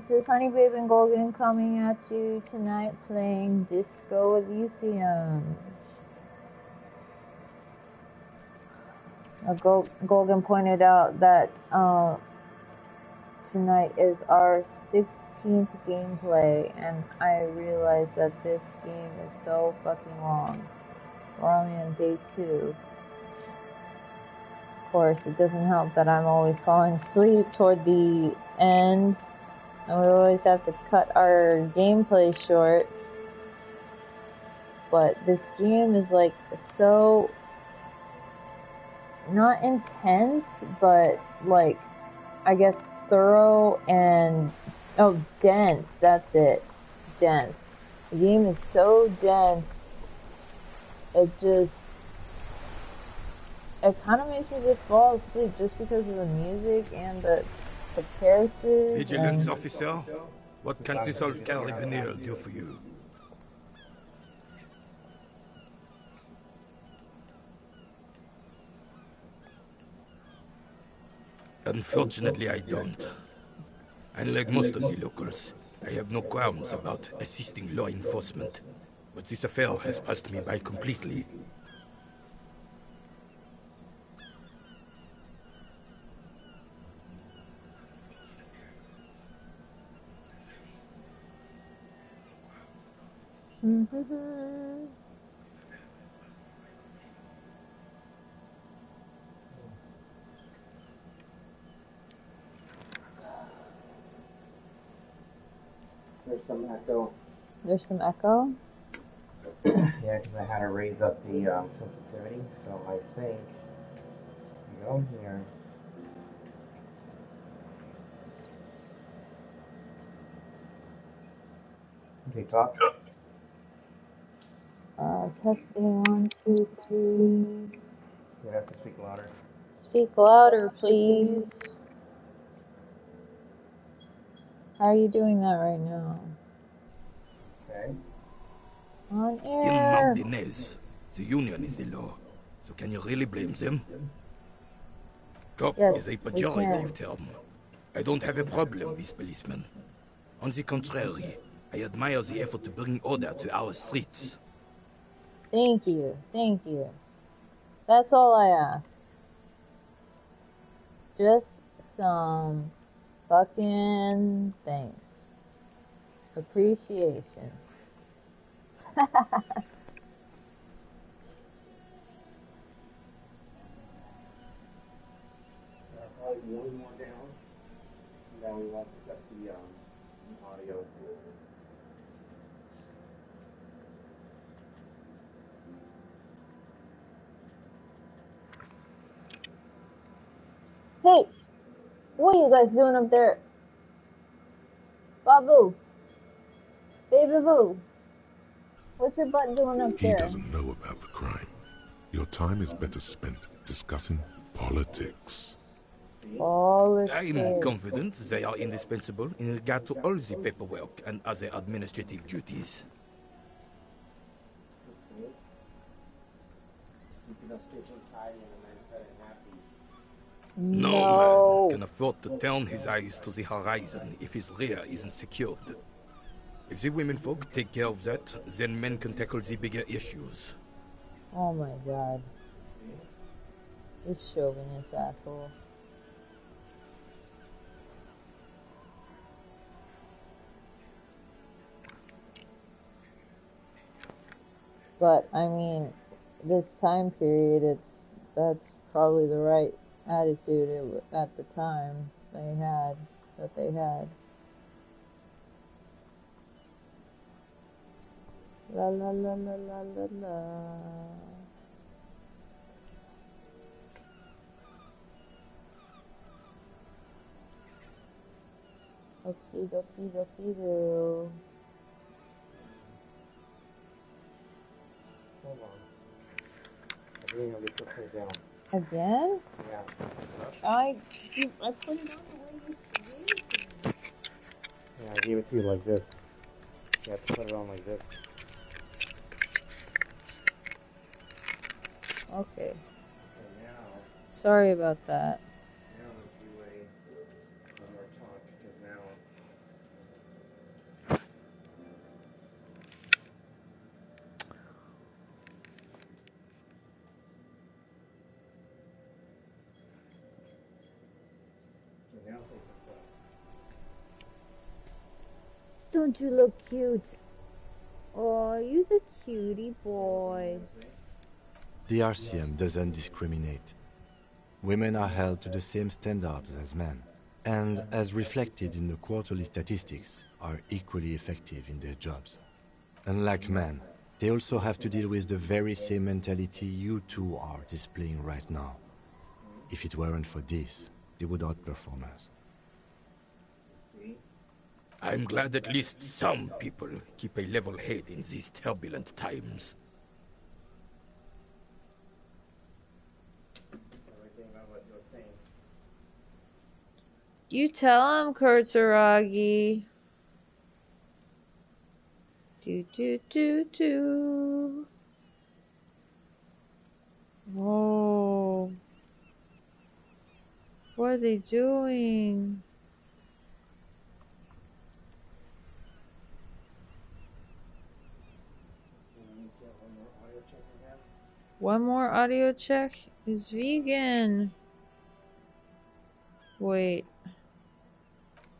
This is Honey Babe and Golden coming at you tonight playing Disco Elysium. Golden pointed out that tonight is our 16th gameplay, and I realized that this game is so fucking long. We're only on day 2. Of course, it doesn't help that I'm always falling asleep toward the end, and we always have to cut our gameplay short. But this game is like so not intense, but like I guess thorough and dense. That's it, dense. The game is so dense. It kind of makes me just fall asleep just because of the music and the characters. Vigilance officer, what can this old carabiner do for you? Unfortunately, I don't. Unlike most of the locals, I have no qualms about assisting law enforcement. But this affair has passed me by completely. There's some echo. There's some echo? Yeah, because I had to raise up the sensitivity, so I think we go here. Okay, talk. Testing 1, 2, 3. You have to speak louder. Speak louder, please. How are you doing that right now? Okay. On In air. Martinez, the union is the law. So can you really blame them? Cop is a pejorative term. I don't have a problem with policemen. On the contrary, I admire the effort to bring order to our streets. Thank you. Thank you. That's all I ask. Just some fucking thanks. Appreciation. Probably one more down. And then we won't pick up the audio. Hey, what are you guys doing up there? Babu. Baby Boo. What's your butt doing up there? He doesn't know about the crime. Your time is better spent discussing politics. I'm confident they are indispensable in regard to all the paperwork and other administrative duties. No man can afford to turn his eyes to the horizon if his rear isn't secured. If the women folk take care of that, then men can tackle the bigger issues. Oh my god. This chauvinist asshole. But, I mean, this time period, that's probably the right attitude at the time they had. La la la la la la la. Okie dokie dokie doo. Hold on. I think I'll get this thing down. Again? Yeah. I put it on the way you gave it. Yeah, I gave it to you like this. You have to put it on like this. Okay. And now, Sorry about that. let's do one more talk, because now it's don't you look cute? Oh, you're a cutie boy. The RCM doesn't discriminate. Women are held to the same standards as men, and as reflected in the quarterly statistics, are equally effective in their jobs. Unlike men, they also have to deal with the very same mentality you two are displaying right now. If it weren't for this, they would outperform us. I'm glad at least some people keep a level head in these turbulent times. You tell him, Kurtzaragi. Do. Whoa. What are they doing? One more audio check is vegan. Wait.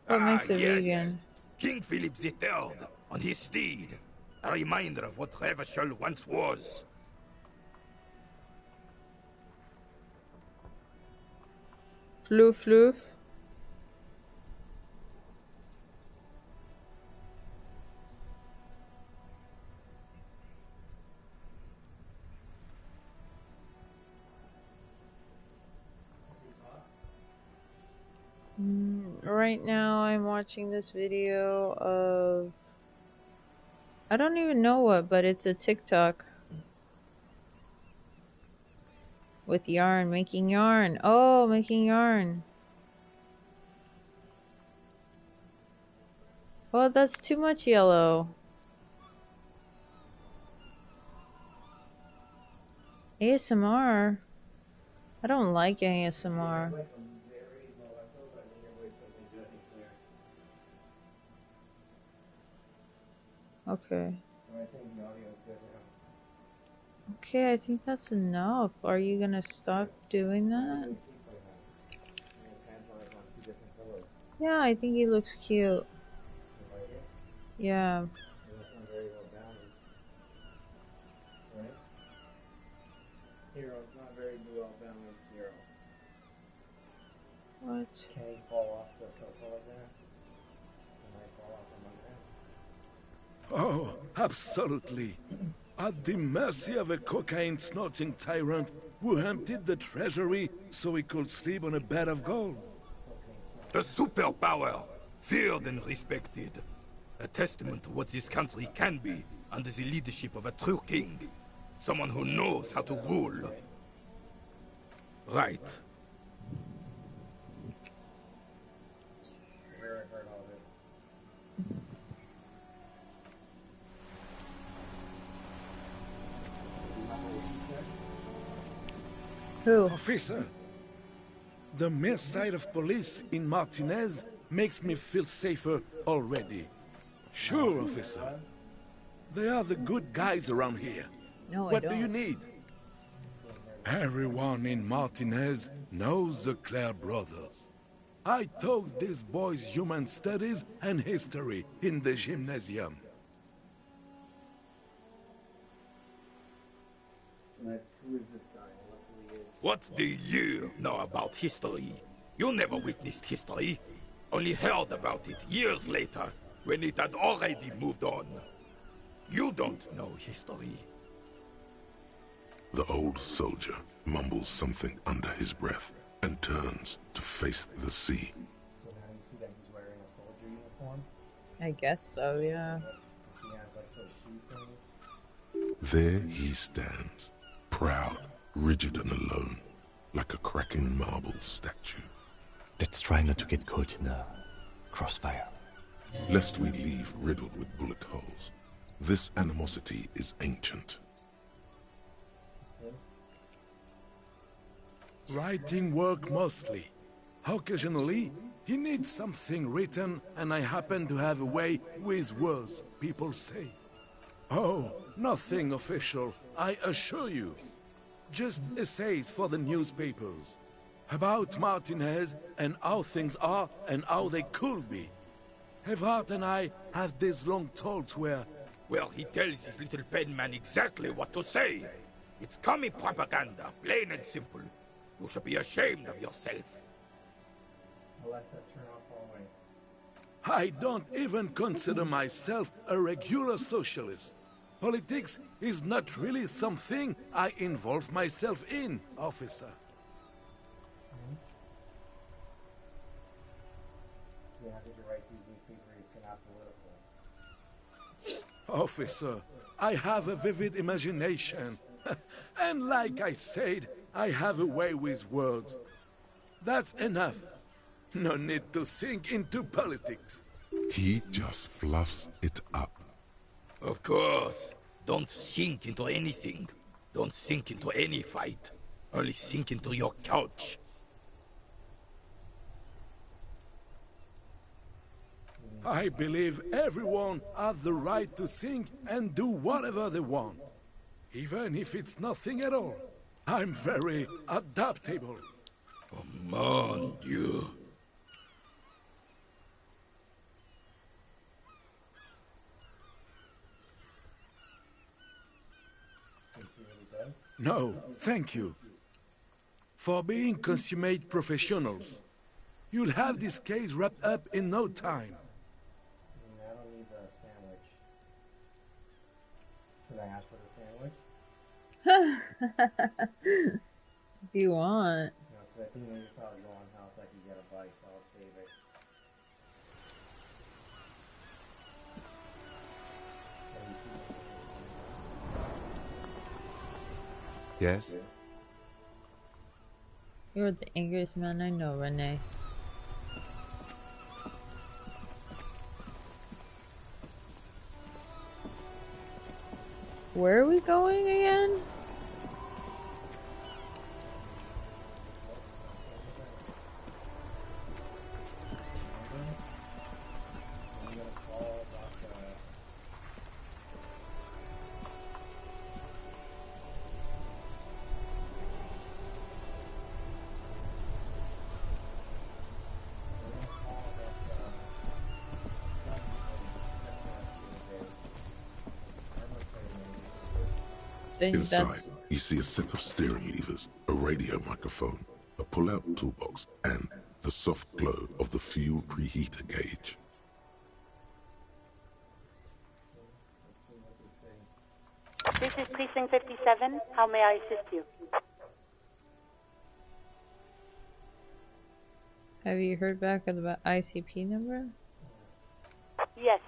What makes it yes. vegan? King Philip III on his steed. A reminder of what Revachol once was. Floof. Right now I'm watching this video of, I don't even know what, but it's a TikTok with yarn, making yarn. Oh, making yarn. Oh, that's too much yellow. ASMR. I don't like ASMR. Okay. Okay, I think that's enough. Are you gonna stop doing that? Yeah, I think he looks cute. Yeah. Hero's not very well balanced hero. What? Can he fall off the sofa like that? Can I fall off among that? Oh, absolutely. At the mercy of a cocaine-snorting tyrant who emptied the treasury so he could sleep on a bed of gold. The superpower, feared and respected. A testament to what this country can be under the leadership of a true king. Someone who knows how to rule. Right. Who? Officer, the mere sight of police in Martinez makes me feel safer already. Sure, officer. They are the good guys around here. No, I What don't. do you need? Everyone in Martinez knows the Clare brothers. I taught these boys human studies and history in the gymnasium. Who is this guy? Who he is? What do you know about history? You never witnessed history. Only heard about it years later, when it had already moved on. You don't know history. The old soldier mumbles something under his breath and turns to face the sea. So now you see that he's wearing a soldier uniform? I guess so, yeah. He has like those shoe things. There he stands, proud, rigid and alone, like a cracking marble statue. Let's try not to get caught in the crossfire. Lest we leave riddled with bullet holes. This animosity is ancient. Writing work mostly. Occasionally, he needs something written, and I happen to have a way with words, people say. Oh, nothing official, I assure you. Just essays for the newspapers. About Martinez and how things are and how they could be. Evrard and I have these long talks where... Well, he tells his little pen man exactly what to say. It's commie propaganda, plain and simple. You should be ashamed of yourself. Alexa, turn off all lights. I don't even consider myself a regular socialist. Politics is not really something I involve myself in, officer. Yeah, I think you're right. These newspapers are not political. Officer, I have a vivid imagination. And like I said, I have a way with words. That's enough. No need to sink into politics. He just fluffs it up. Of course. Don't sink into anything. Don't sink into any fight. Only sink into your couch. I believe everyone has the right to think and do whatever they want. Even if it's nothing at all. I'm very adaptable. Oh, mon Dieu. No, thank you. For being consummate professionals. You'll have this case wrapped up in no time. I don't need a sandwich. Should I ask for the sandwich? If you want. No, because I think when you probably go on house, I can get a bite, so I'll save it. Yes? You're the angriest man I know, Renee. Where are we going again? Inside, you see a set of steering levers, a radio microphone, a pull-out toolbox, and the soft glow of the fuel preheater gauge. This is Precinct 57. How may I assist you? Have you heard back of the ICP number? Yes.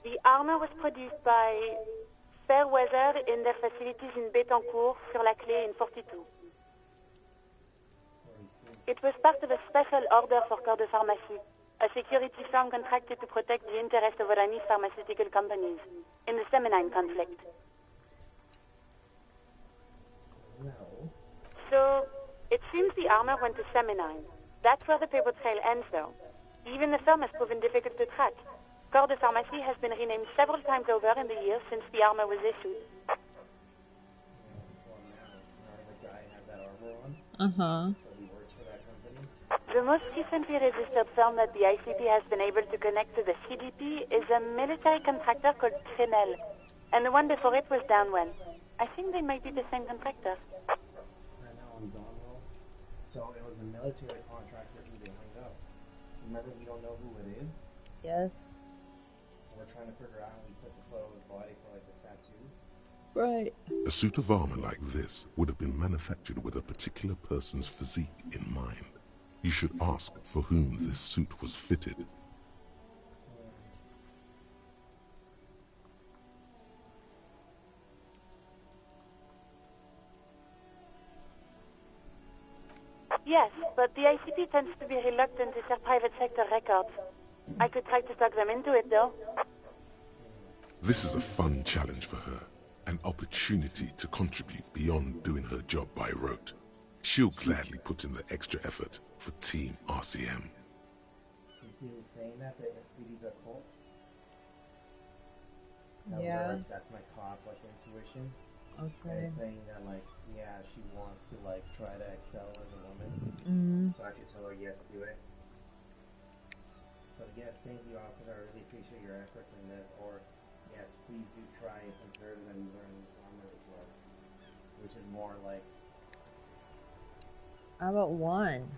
The armor was produced by Fairweather in their facilities in Betancourt, sur la Clé in 42. It was part of a special order for Corps de Pharmacie, a security firm contracted to protect the interests of Oranese pharmaceutical companies in the Semenine conflict. So, it seems the armor went to Semenine. That's where the paper trail ends, though. Even the firm has proven difficult to track. Corps de Pharmacie has been renamed several times over in the years since the armor was issued. Uh-huh. The most recently registered firm that the ICP has been able to connect to the CDP is a military contractor called Trinell, and the one before it was Downwell. I think they might be the same contractor. Right now I'm Donwell. So it was a military contractor who they hung up. Remember, we don't know who it is? Yes. We're trying to figure out, we took a photo of his body for like the tattoos. Right. A suit of armor like this would have been manufactured with a particular person's physique in mind. You should ask for whom this suit was fitted. Yes, but the ICP tends to be reluctant to share private sector records. I could try to talk them into it, though. This is a fun challenge for her. An opportunity to contribute beyond doing her job by rote. She'll gladly put in the extra effort for Team RCM. So he was saying that the SPD's a cult? Yeah. That's my cop, like, intuition. Okay. And saying that, like, yeah, she wants to, like, try to excel as a woman. Mm-hmm. So I could tell her, yes, do it. So yes, thank you, officer. I really appreciate your efforts in this. Or yes, please do try some further than you learned this armor as well. Which is more like. How about one?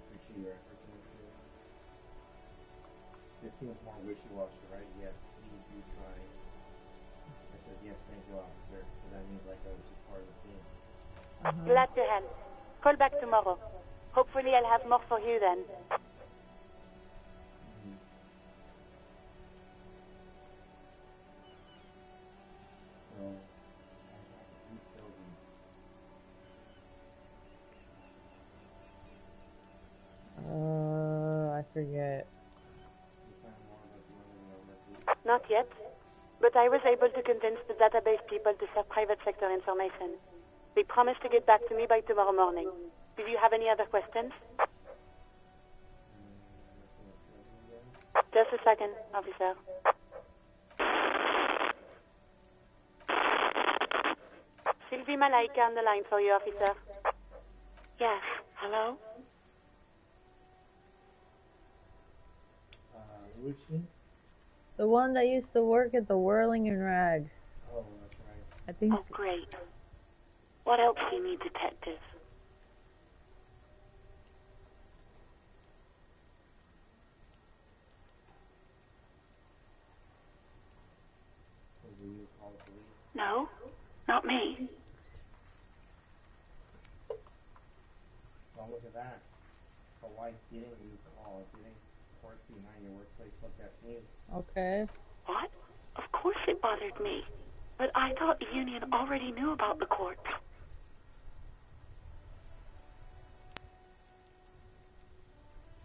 Appreciate your efforts in this too. This seems more wishy-washy, right? Yes, please do try. I said yes, thank you, officer. So that means like I was just part of the team. Glad to help. Call back tomorrow. Hopefully I'll have more for you then. I forget. Not yet, but I was able to convince the database people to share private sector information. They promised to get back to me by tomorrow morning. Do you have any other questions? Just a second, officer. Sylvie Malaika on the line for you, officer. Yes, hello? Who is she? The one that used to work at the Whirling and Rags. Oh, that's right. I think Oh, great. What else do you need, detective? Will you call the police? No, not me. Well, look at that. But why didn't you call? Didn't courts behind your workplace look at me? Okay. What? Of course it bothered me. But I thought the union already knew about the court.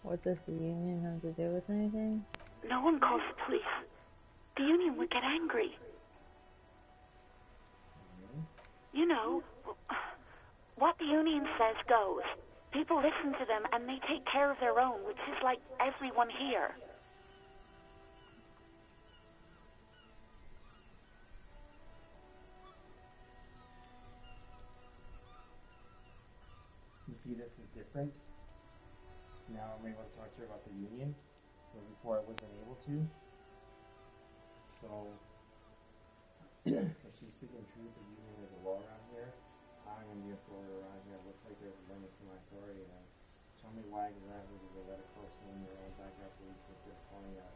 What does the union have to do with anything? No one calls the police. The union would get angry. You know, what the union says goes. People listen to them and they take care of their own, which is like everyone here. You see, this is different. Now I'm able to talk to her about the union, but before I wasn't able to. So, if she's speaking truth, the union is a law around here. I am the authority around here. It looks like there's a limit to my authority. Now, tell me why exactly did they let a close in your own backyard police instead of calling us?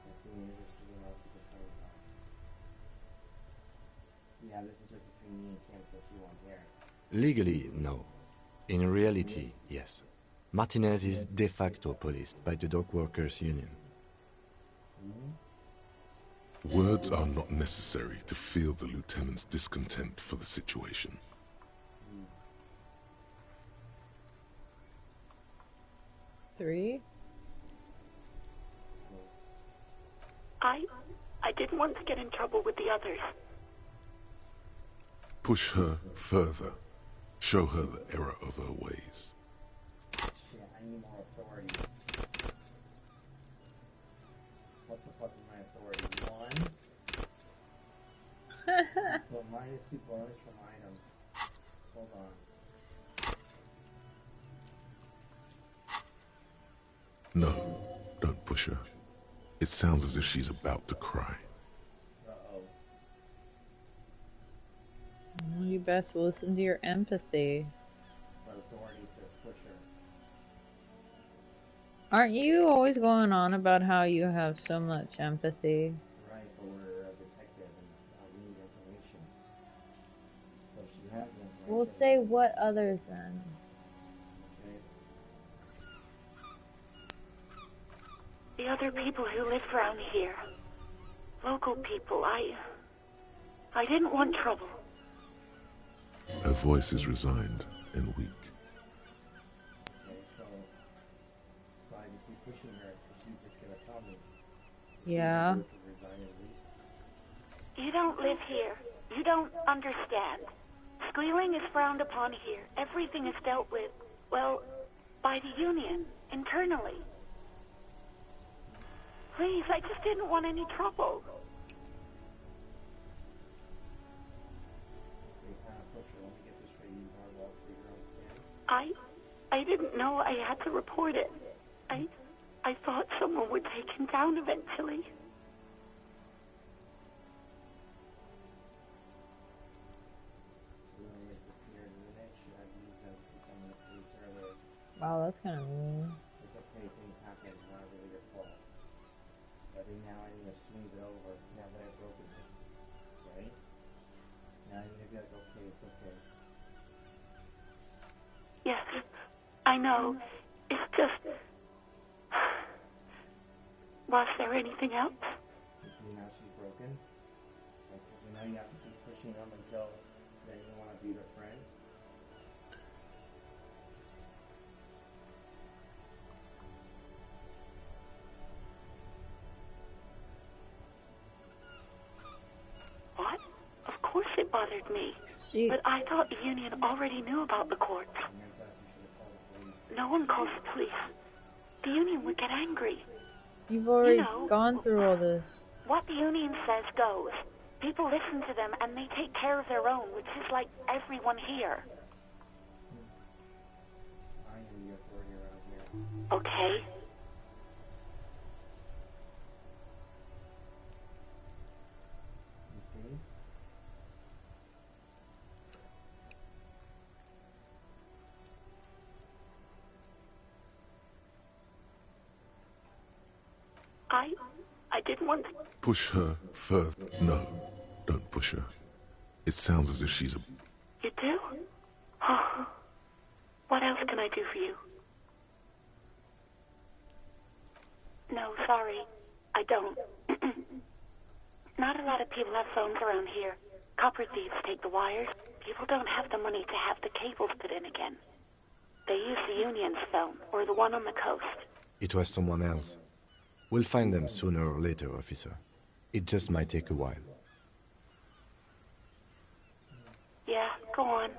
And seeing if there's something else you can tell me about. Yeah, this is just between me and Kim, so she won't hear. Legally, no. In reality, yes. Martinez is de facto policed by the dock workers' union. Words are not necessary to feel the lieutenant's discontent for the situation. Three? I didn't want to get in trouble with the others. Push her further. Show her the error of her ways. Shit, I need more authority. What the fuck is my authority? 1? Well, -2 bonus from items. Hold on. No, don't push her. It sounds as if she's about to cry. Uh-oh. Well, you best listen to your empathy. But authority says push her. Aren't you always going on about how you have so much empathy? Right, but we're a detective and we need information. So she has the information. We'll say what others then. Okay. The other people who live around here. Local people, I didn't want trouble. Her voice is resigned and weak. Okay, so I can keep pushing her because she's just gonna tell me. Yeah. You don't live here. You don't understand. Squealing is frowned upon here. Everything is dealt with, well, by the union, internally. Please, I just didn't want any trouble. I didn't know I had to report it. I thought someone would take him down eventually. Wow, that's kind of mean. It's okay, things happen, it's not really your fault. But then now I need to smooth it over, now that I've broken it. Right? Now I need to be like, okay, it's okay. Yes, I know. It's just... Was there anything else? You see, now she's broken. Because you know you have to keep pushing them until then you want to be their friend. What? Of course it bothered me. But I thought the Union already knew about the courts. No one calls the police. The Union would get angry. You've already gone through all this. What the Union says goes. People listen to them and they take care of their own, which is like everyone here. I am the authority around here. Okay. You see? I didn't want to... Push her further. No, don't push her. It sounds as if she's a... You do? Oh. What else can I do for you? No, sorry. I don't. Not a lot of people have phones around here. Copper thieves take the wires. People don't have the money to have the cables put in again. They use the Union's phone, or the one on the coast. It was someone else. We'll find them sooner or later, officer. It just might take a while. Yeah, go on.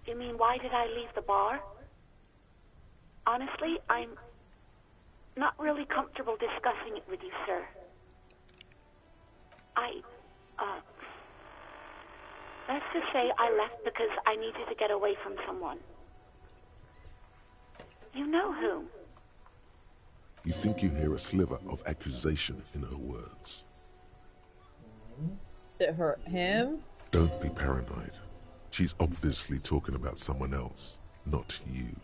You mean, why did I leave the bar? Honestly, I'm not really comfortable discussing it with you, sir. Let's just say I left because I needed to get away from someone. You know whom? You think you hear a sliver of accusation in her words. Did it hurt him? Don't be paranoid. She's obviously talking about someone else, not you.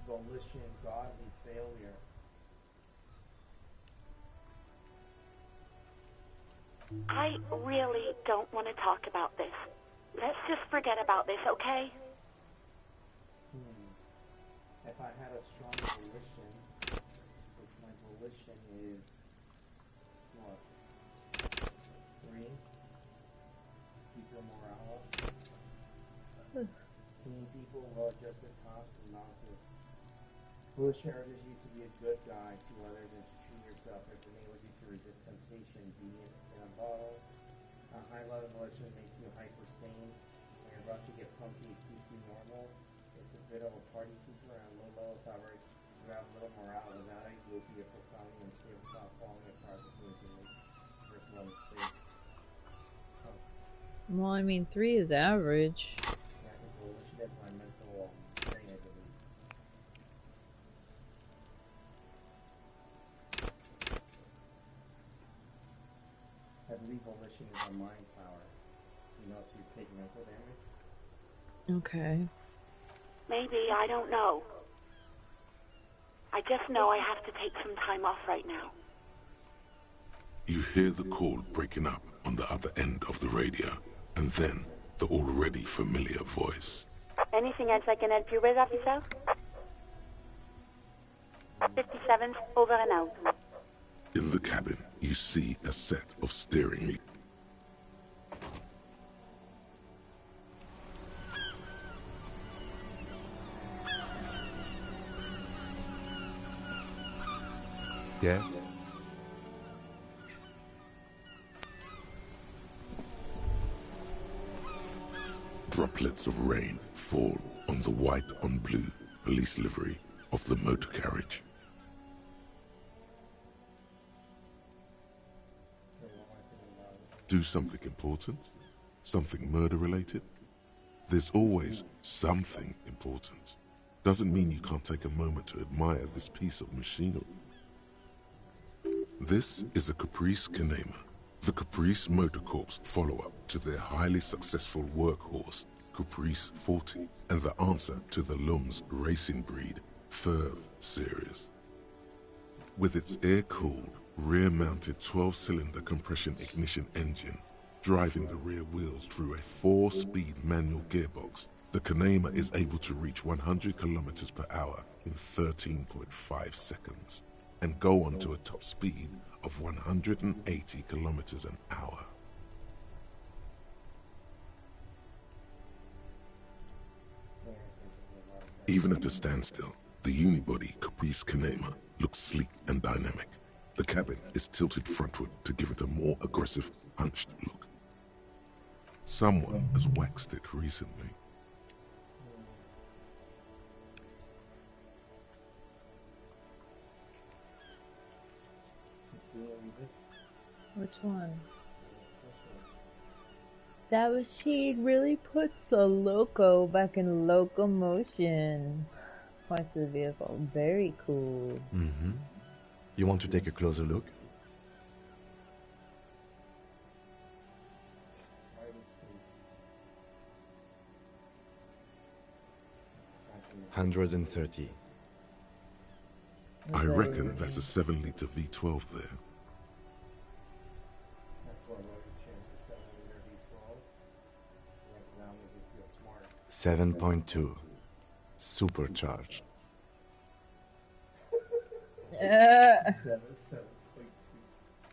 Volition, godly failure. I really don't want to talk about this. Let's just forget about this, okay? If I had a strong volition, which my volition is, what, 3? Keep your morale up. Seeing people who are just as cops is nonsense. Foolish urges you to be a good guy to others and to treat yourself if enables you to resist temptation, be in a bottle. A high level volition makes you hyper sane. When you're about to get punky, it keeps you normal. It's a bit of a party keeper and low levels, however, you have little morale. Without it, you'll be a profoundly unstable thought falling apart as soon as you make personal mistakes. Well, I mean, 3 is average. Yeah, I think volition is my mental thing, I believe. I believe volition is a mind power. You know, to take mental damage. Okay. Maybe, I don't know. I just know I have to take some time off right now. You hear the call breaking up on the other end of the radio, and then the already familiar voice. Anything else I can help you with, officer? 57, over and out. In the cabin, you see a set of steering wheels. Yes? Droplets of rain fall on the white on blue police livery of the motor carriage. Do something important? Something murder-related? There's always something important. Doesn't mean you can't take a moment to admire this piece of machinery. This is a Caprice Kanema, the Caprice Motor Corps follow-up to their highly successful workhorse, Caprice 40, and the answer to the Lum's racing breed, Ferv series. With its air-cooled, rear-mounted 12-cylinder compression ignition engine, driving the rear wheels through a 4-speed manual gearbox, the Kanema is able to reach 100 kilometers per hour in 13.5 seconds, and go on to a top speed of 180 kilometers an hour. Even at a standstill, the unibody Caprice Kanema looks sleek and dynamic. The cabin is tilted frontward to give it a more aggressive, hunched look. Someone has waxed it recently. Which one? That machine really puts the loco back in locomotion. Points to the vehicle. Very cool. Mm-hmm. You want to take a closer look? $130. I reckon that's a 7-liter V12 there. 7.2. Supercharged.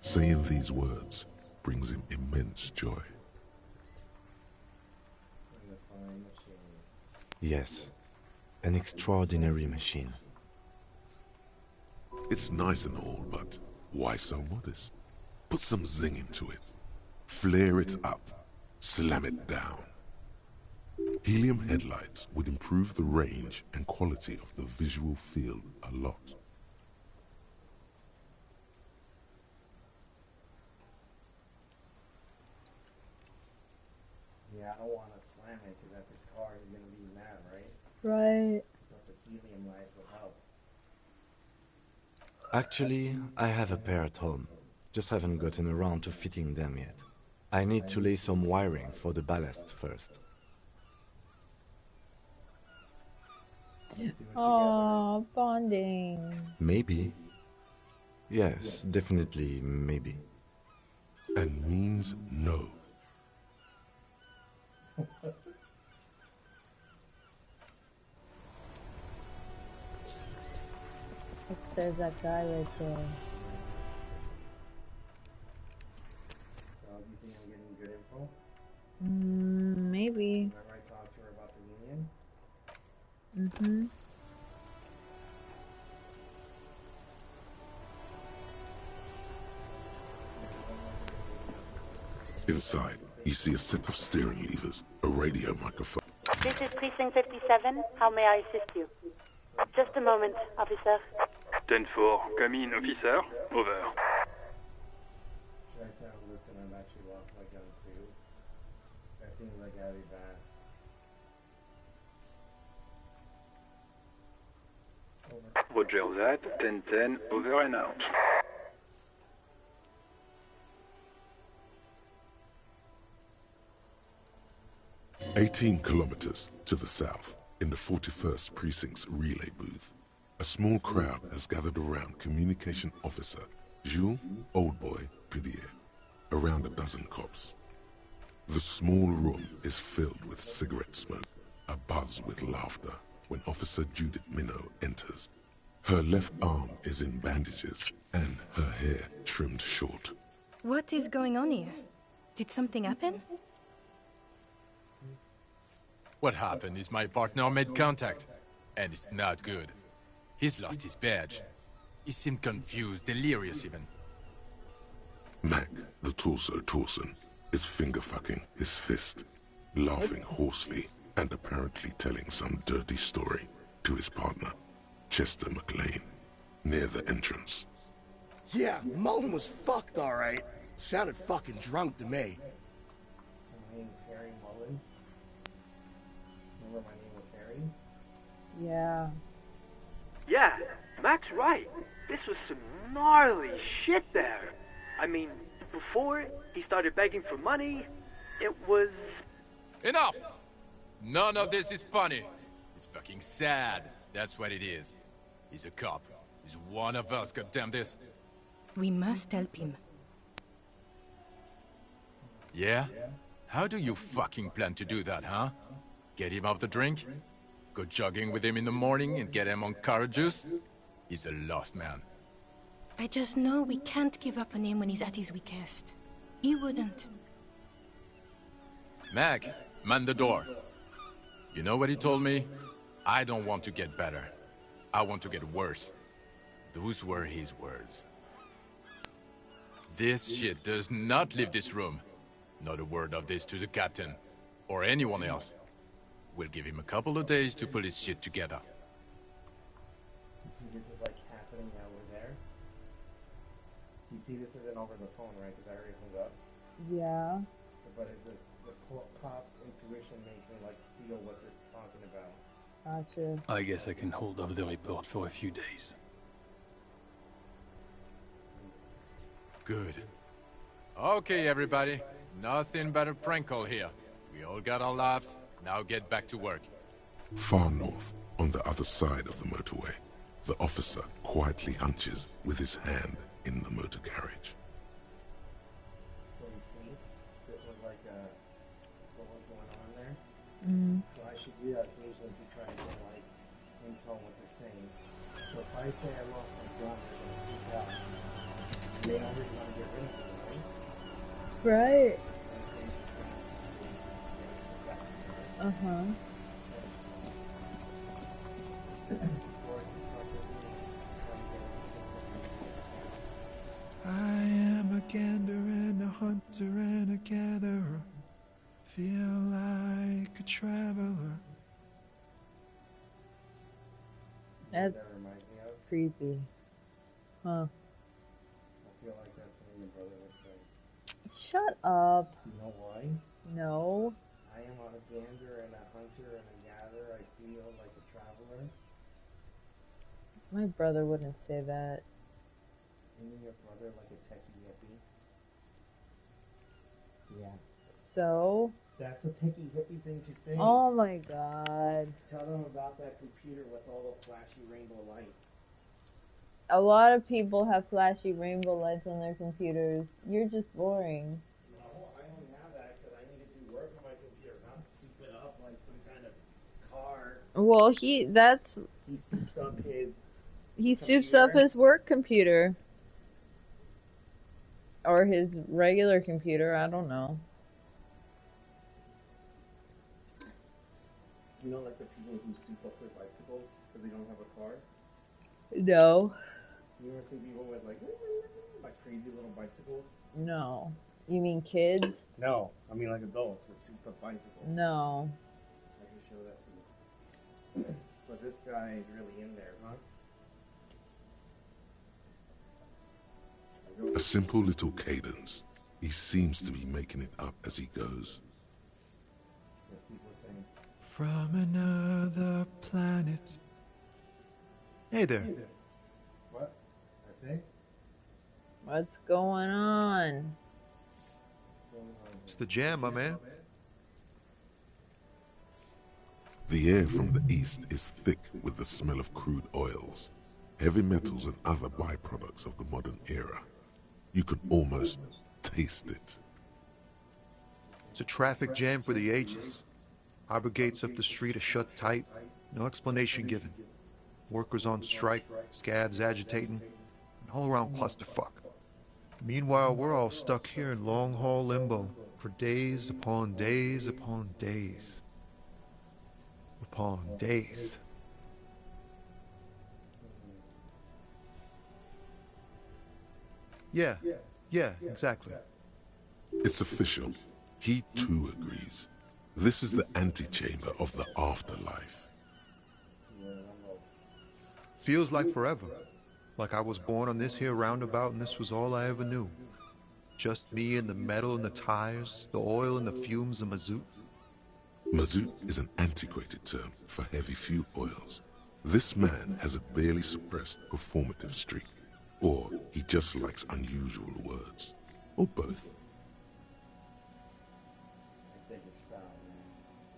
Saying these words brings him immense joy. Yes, an extraordinary machine. It's nice and all, but why so modest? Put some zing into it. Flare it up. Slam it down. Helium headlights would improve the range and quality of the visual field a lot. Yeah, I don't want to slam it because that this car is going to be mad, right? Right. But the helium lights will help. Actually, I have a pair at home. Just haven't gotten around to fitting them yet. I need to lay some wiring for the ballast first. Aww, bonding. Maybe. Yes, definitely maybe. And means no. There's that guy right there. So, do you think I'm getting good info? Maybe. Remember I talked to her about the union? Mm-hmm. Inside, you see a set of steering levers, a radio microphone. This is Precinct 57. How may I assist you? Just a moment, officer. 10-4, come in, officer. Over. Should I tell Listen, I've actually lost my gun too? That seems like that'd be bad. Roger that. 10-10, over and out. "18 kilometers to the south, in the 41st Precinct's relay booth, a small crowd has gathered around Communication Officer Jules Oldboy Pidier, around a dozen cops. The small room is filled with cigarette smoke, abuzz with laughter, when Officer Judith Minot enters. Her left arm is in bandages, and her hair trimmed short. What is going on here? Did something happen? What happened is my partner made contact, and it's not good. He's lost his badge. He seemed confused, delirious even. Mac, the torso Torson, is finger-fucking his fist, laughing hoarsely and apparently telling some dirty story to his partner, Chester McLean, near the entrance. Yeah, Mullen was fucked, alright. Sounded fucking drunk to me. married. Yeah. Yeah, Mac's right. This was some gnarly shit there. I mean, before he started begging for money, it was... Enough! None of this is funny. It's fucking sad. That's what it is. He's a cop. He's one of us, goddamn this. We must help him. Yeah? How do you fucking plan to do that, huh? Get him off the drink? Go jogging with him in the morning and get him on carrot juice? He's a lost man. I just know we can't give up on him when he's at his weakest. He wouldn't. Mac, man the door. You know what he told me? I don't want to get better. I want to get worse. Those were his words. This shit does not leave this room. Not a word of this to the captain, or anyone else. We'll give him a couple of days to pull his shit together. You see this is like happening while we're there? You see this isn't over the phone, right? Because I already hung up. Yeah. So, but it just, the cop intuition makes me like feel what they're talking about. Gotcha. I guess I can hold off the report for a few days. Good. Okay, everybody. Nothing but a prank call here. We all got our laughs. Now get back to work. Far north, on the other side of the motorway, the officer quietly hunches with his hand in the motor garage. So you see, this was like what was going on there. Mm. So I should do that occasionally to try and get like intel on what they're saying. So if I say I lost my gun, they don't really want to get rid of it, right? Right. Uh-huh. I am a gander and a hunter and a gatherer. Feel like a traveler. That's That reminds me of. creepy. Huh. I feel like that's something your brother would say. Shut up. You know why? No. I am a gander and a hunter and a gatherer. I feel like a traveler. My brother wouldn't say that. Isn't your brother like a techie hippie? Yeah. So? That's a techie hippie thing to say. Oh my god. Tell them about that computer with all the flashy rainbow lights. A lot of people have flashy rainbow lights on their computers. You're just boring. No, I only have that because I need to do work on my computer, not soup it up like some kind of car. Well, He soups up his he soups up his work computer. Or his regular computer, I don't know. You know, like the people who soup up their bicycles because they don't have a car? No. You ever see people with like crazy little bicycles? No. You mean kids? No, I mean like adults with souped up bicycles. No. I can show that to you. But this guy is really in there, huh? A simple little cadence. He seems to be making it up as he goes. From another planet. Hey there. What? I think? What's going on? It's the jam, my man. The air from the east is thick with the smell of crude oils, heavy metals and other byproducts of the modern era. You could almost taste it. It's a traffic jam for the ages. Harbor gates up the street are shut tight, no explanation given. Workers on strike, scabs agitating, an all-around clusterfuck. Meanwhile, we're all stuck here in long-haul limbo for days upon days upon days. Upon days. Yeah, exactly. It's official. He too agrees. This is the antechamber of the afterlife. Feels like forever. Like I was born on this here roundabout and this was all I ever knew. Just me and the metal and the tires, the oil and the fumes of mazout. Mazout is an antiquated term for heavy fuel oils. This man has a barely suppressed performative streak. Or he just likes unusual words. Or both. I think it's style, man.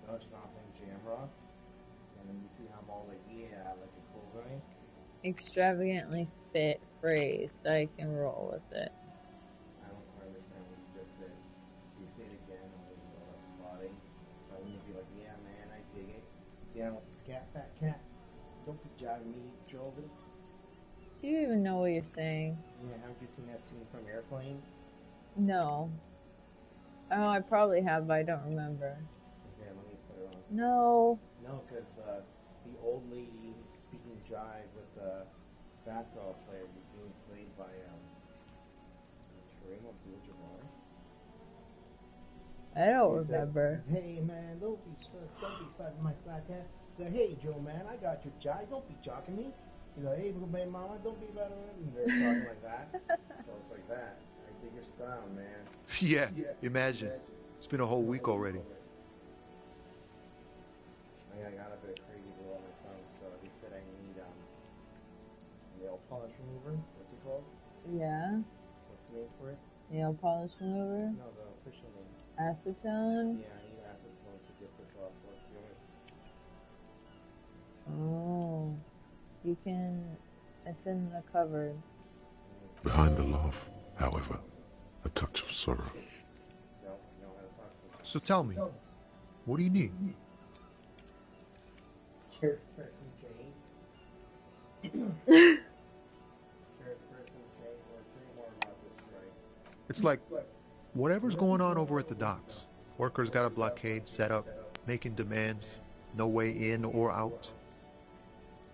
Don't you not think jam rock? And then you see how I'm all like, yeah, like a cool guy. Extravagantly fit phrase. I can roll with it. I don't quite understand what you just said. You say it again, I'm going to go less plotting. So I'm going to be like, yeah, man, I dig it. Yeah, with the scat fat cat. Don't be jiving me, Joven. Do you even know what you're saying? Yeah, haven't you seen that scene from Airplane? No. Oh, I probably have, but I don't remember. Okay, let me put it on. No. No, because the old lady speaking jive with the basketball player is being played by Kareem Abdul-Jabbar. I don't remember. Hey man, don't be slacking my slack ass. Hey Joe man, I got your jive. Don't be jocking me. You know, hey little baby mama, don't be better. And they're talking like that. So it's like that. I dig your style, man. Yeah, imagine. It's been a whole week already. I got a bit crazy girl on my phone, so he said I need nail polish remover. What's it called? Yeah. What's the name for it? Nail polish remover. No, the official name. Acetone. Yeah, I need acetone to get this off. Oh, you can. It's in the cupboard. Behind the laugh, however, a touch of sorrow. So tell me, what do you need? Cheers for some change. Cheers for some change. Or three more about this, right? It's like, whatever's going on over at the docks. Workers got a blockade set up, making demands, no way in or out.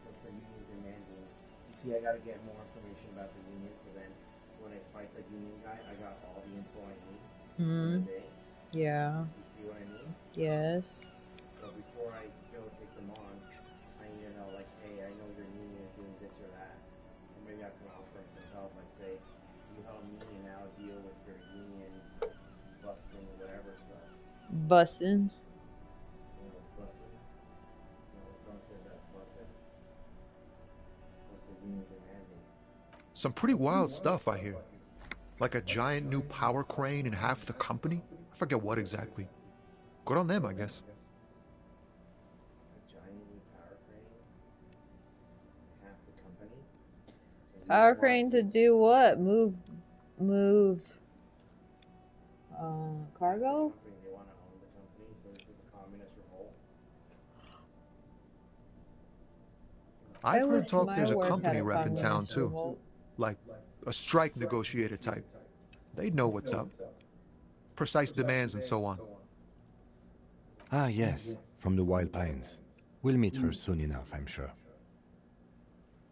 What's the union demanding? You see, I gotta get more information about the union, so then when I fight the union guy, I got all the info I need for the day. Yeah. You see what I mean? Yes. So before I go take them on, I need to know, like, hey, I know your union is doing this or that. Or maybe I can offer him some help, like, say, you help me and I'll deal with your union busting or whatever stuff. Bussin'. You know, busting. You know, when someone says that, busting. What's the union demanding? Some pretty wild stuff, I hear. Like a giant new power crane in half the company? I forget what exactly. Good on them, I guess. A giant new power crane? Half the company? Power crane to do what? Move cargo? They want to own the company, so this is a communist revolt. I've heard talk there's a company rep in town too. Like a strike negotiator type. They'd know what's up. Precise demands and so on. Ah, yes, from the Wild Pines. We'll meet her soon enough, I'm sure.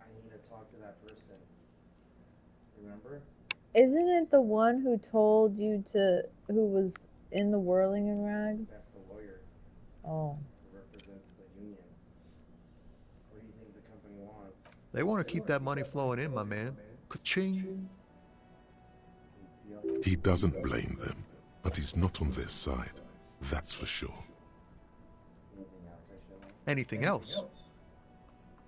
I need to talk to that person. Remember? Isn't it the one who told you who was in the whirling in rags? That's the lawyer. Oh. Who represents the union. What do you think the company wants? They want to keep that money flowing in, my man. Ka-ching. He doesn't blame them, but he's not on their side. That's for sure. Anything else?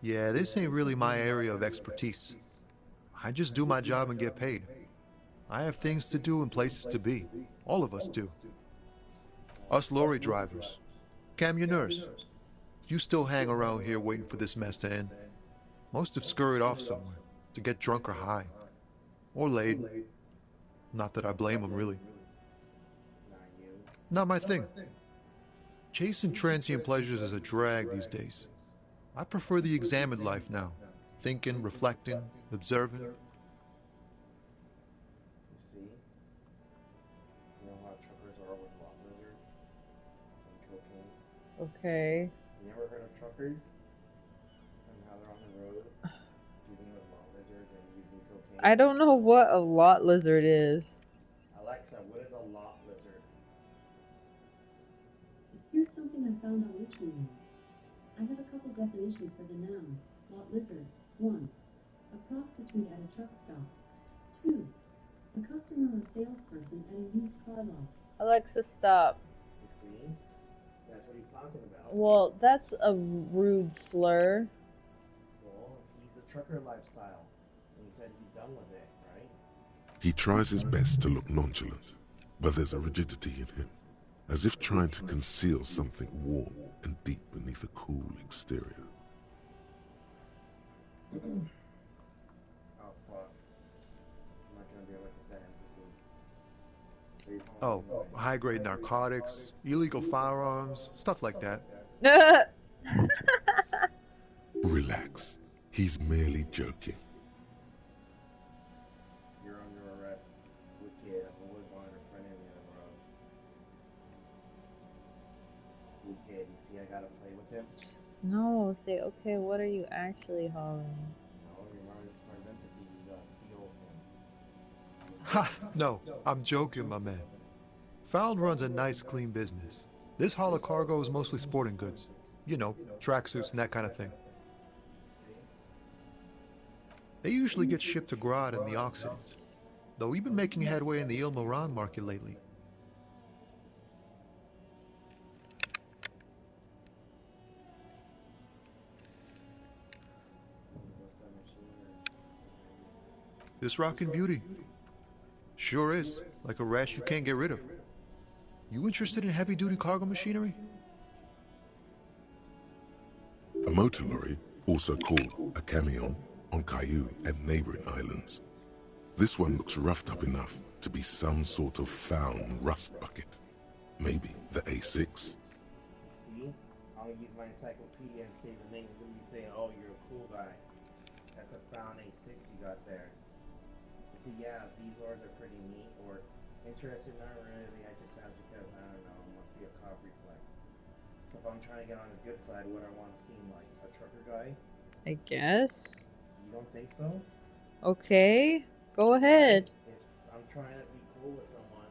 Yeah, this ain't really my area of expertise. I just do my job and get paid. I have things to do and places to be. All of us do. Us lorry drivers. Camionneurs. You still hang around here waiting for this mess to end. Most have scurried off somewhere to get drunk or high. Or laid. Not that I blame them, really. Not my thing. Chasing transient pleasures is a drag these days. I prefer the examined life now. Thinking, reflecting, observing. You see? You know how truckers are with lot lizards and cocaine? Okay. You never heard of truckers? And how they're on the road dealing with lot lizards and using cocaine? I don't know what a lot lizard is. Alexa, what is a lot lizard? Here's something I found on Elysium. I have a couple definitions for the noun, lot lizard. 1. A prostitute at a truck stop. 2. A customer or salesperson at a used car lot. Alexa, stop. You see? That's what he's talking about. Well, that's a rude slur. Well, he's the trucker lifestyle. And he said he's done with it, right? He tries his best to look nonchalant, but there's a rigidity in him, as if trying to conceal something warm and deep beneath a cool exterior. Oh, fuck. I'm not gonna be able to get that empathy. Oh, high-grade narcotics, illegal firearms, stuff like that. Relax. He's merely joking. You're under arrest. Wicked. I've always wanted a friend in the other road. Wicked. You see I gotta play with him? No, say, okay, what are you actually hauling? No, your mind's part of empathy. You gotta feel him. Ha! No, I'm joking, my man. Found runs a nice, clean business. This haul of cargo is mostly sporting goods. You know, tracksuits and that kind of thing. They usually get shipped to Grodd and the Occident, though we've been making headway in the Il Moran market lately. This rockin' beauty. Sure is, like a rash you can't get rid of. You interested in heavy-duty cargo machinery? A motor lorry, also called a camion, on Caillou and neighboring islands. This one looks roughed up enough to be some sort of found rust bucket. Maybe the A6. See? I'll use my encyclopedia and say the name. Then you say, oh, you're a cool guy. That's a found A6 you got there. You see, yeah, these lures are pretty neat, or interested, not really. I just asked because, I don't know, it must be a cop reflex. So if I'm trying to get on his good side, what I want to seem like? A trucker guy? I guess. You don't think so? Okay, go ahead. If I'm trying to be cool with someone,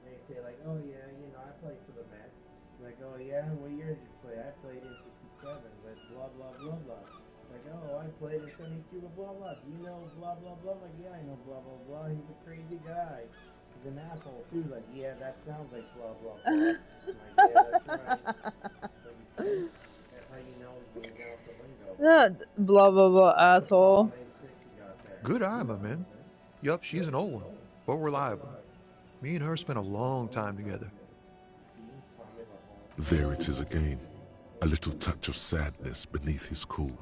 they say like, oh yeah, you know, I played for the Mets. Like, oh yeah, what year did you play? I played in '67 with blah blah blah blah. Like, oh, I played in '72 with blah blah. Do you know blah blah blah? Like, yeah, I know blah blah blah. He's a crazy guy. He's an asshole too. Like, yeah, that sounds like blah blah blah. I'm like, yeah, that's right. So you see, that's how you know he's going off the lingo. Blah blah blah, asshole. Good eye, my man. Yup, she's an old one, but reliable. Me and her spent a long time together. There it is again. A little touch of sadness beneath his cool.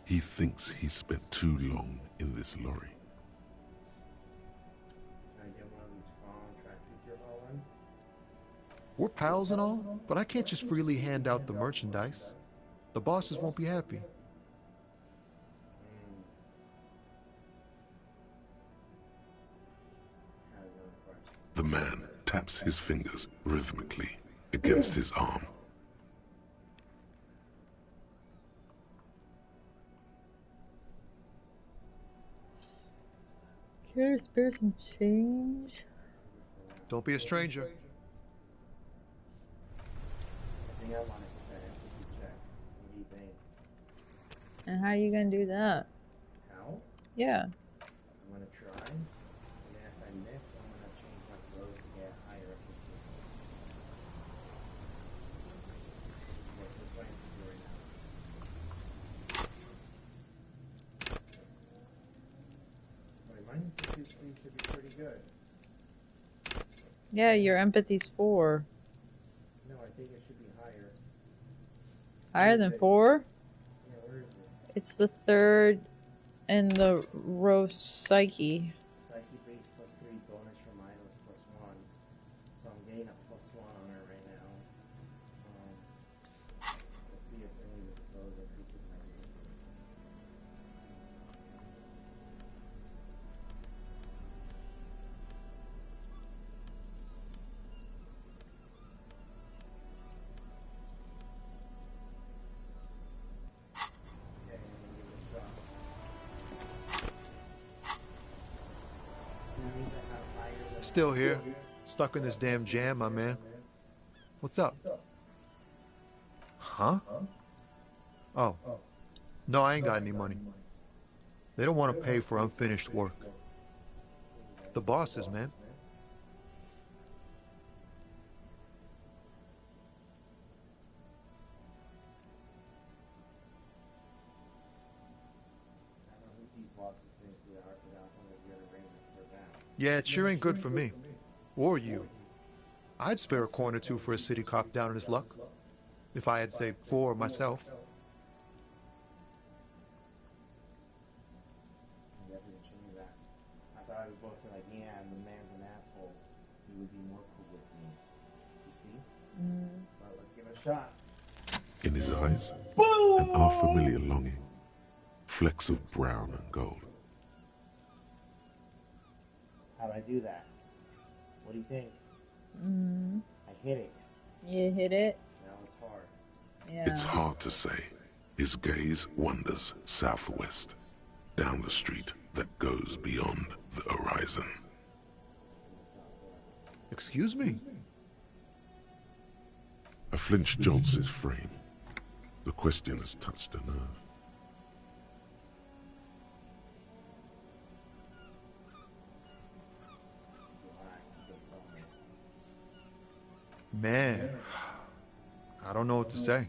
He thinks he's spent too long in this lorry. We're pals and all, but I can't just freely hand out the merchandise. The bosses won't be happy. The man taps his fingers rhythmically against his arm. Care to spare some change? Don't be a stranger. I think I want to get that empathy check. What do you think? And how are you gonna do that? How? Yeah. I'm gonna try, and then if I miss, I'm gonna change my clothes to get higher empathy. What's the plan to do right now? Wait, my empathy seems to be pretty good. Yeah, your empathy's 4. No, I think it should be higher. Higher than 4? Yeah, where is it? It's the 3rd in the row psyche. Psyche base +3, bonus from items +1. So I'm getting a +1 on her right now. Let's see if any of this clothes increases my empathy. Okay, I'm gonna give it a shot. Still here, stuck in this damn jam, my man. What's up? Huh? Oh. No, I ain't got any money. They don't want to pay for unfinished work. The bosses, man. else has been through the arc without some of the other arrangements for that. Yeah, it sure ain't good for me. Or you. I'd spare a coin or two for a city cop down on his luck. If I had, say, 4 myself. I'm definitely show me that. I thought I was both say like, yeah, the man's an asshole. He would be more cool with me. You see? But let's give it a shot. In his eyes, an unfamiliar longing. Flecks of brown and gold. How'd I do that? What do you think? I hit it. You hit it? That was hard. Yeah. It's hard to say. His gaze wanders southwest, down the street that goes beyond the horizon. Excuse me? A flinch jolts his frame. The question has touched a nerve. Man, I don't know what to say.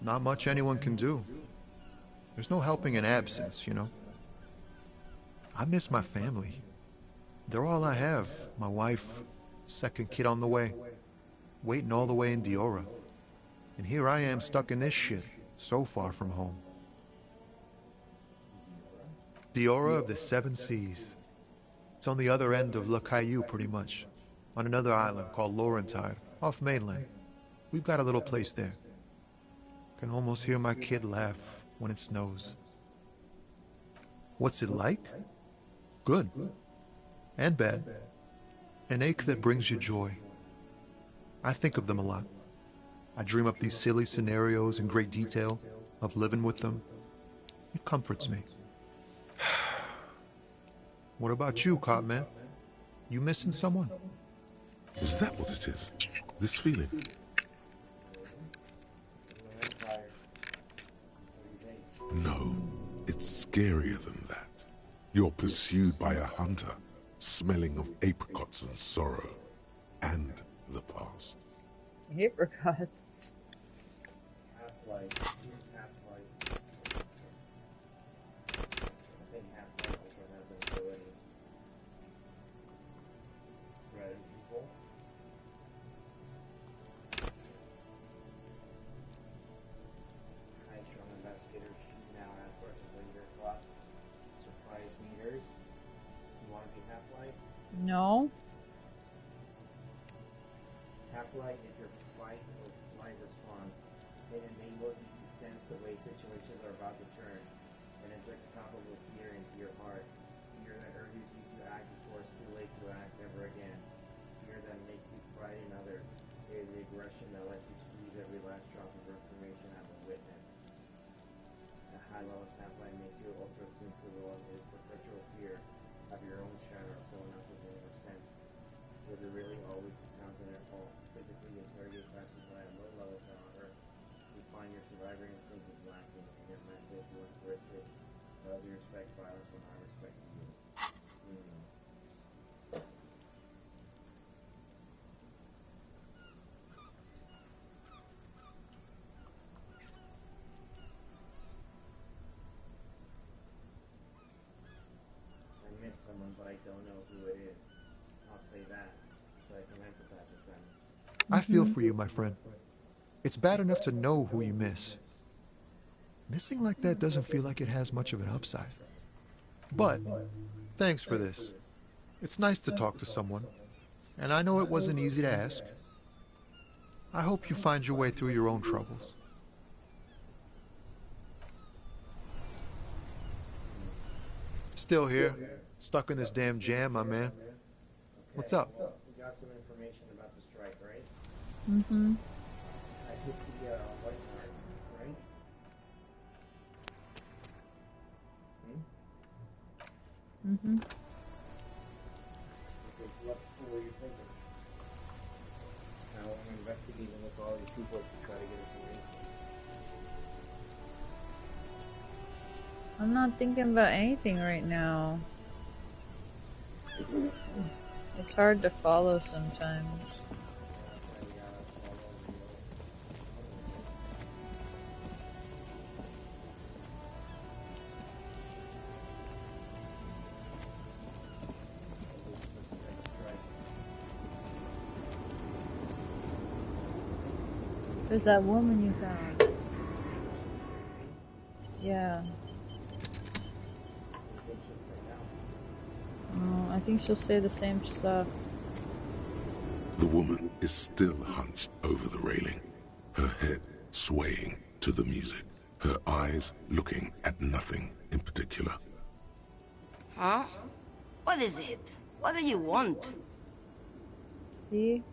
Not much anyone can do. There's no helping in absence, you know. I miss my family. They're all I have. My wife, second kid on the way, waiting all the way in Diora. And here I am stuck in this shit, so far from home. Diora of the Seven Seas. It's on the other end of Le Caillou, pretty much, on another island called Laurentide, off mainland. We've got a little place there. Can almost hear my kid laugh when it snows. What's it like? Good. And bad. An ache that brings you joy. I think of them a lot. I dream up these silly scenarios in great detail of living with them. It comforts me. What about you, Cop Man? You missing someone? Is that what it is? This feeling? No, it's scarier than that. You're pursued by a hunter, smelling of apricots and sorrow, and the past. Apricots? Half-Life. No. Half-Life is your fight or flight response. It enables you to sense the way situations are about to turn and injects palpable fear into your heart. Fear that urges you to act before it's too late to act ever again. Fear that makes you pride in others. It is the aggression that lets you squeeze every last drop of information as a witness. The high level of Half-Life makes you ultra attuned to the world with perpetual fear of your own shadow or someone else's sense. Was it really always confident at all? Typically, you target passes by a low level, however, you find your survivor instinct is lacking, and your method you want to risk it. Those you respect violence when I respect you. I miss someone, but I don't know who it is. I'll say that, so I can empathize with them. I feel for you, my friend. It's bad enough to know who you miss. Missing like that doesn't feel like it has much of an upside. But, thanks for this. It's nice to talk to someone, and I know it wasn't easy to ask. I hope you find your way through your own troubles. Still here, stuck in this damn jam, my man. What's up? We got some information about the strike, right? Mm-hmm. I hit the white mark, right? Mm-hmm. Okay, what were you thinking? Now I'm investigating with all these people to try to get information. I'm not thinking about anything right now. It's hard to follow sometimes. There's that woman you found. Yeah. Oh, I think she'll say the same stuff. The woman is still hunched over the railing, her head swaying to the music, her eyes looking at nothing in particular. Huh? What is it? What do you want? See?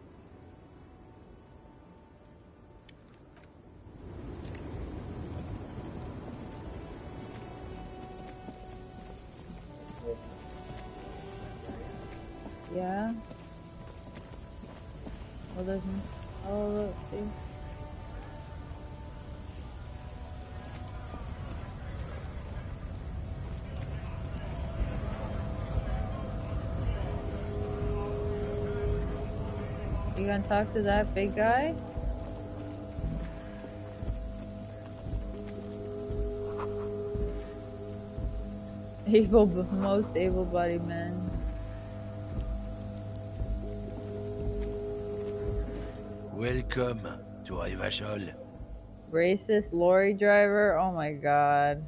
Yeah. Well, there's no... Oh, look, see? You gonna talk to that big guy? Most able-bodied man. Welcome to Rivachol. Racist lorry driver? Oh my god.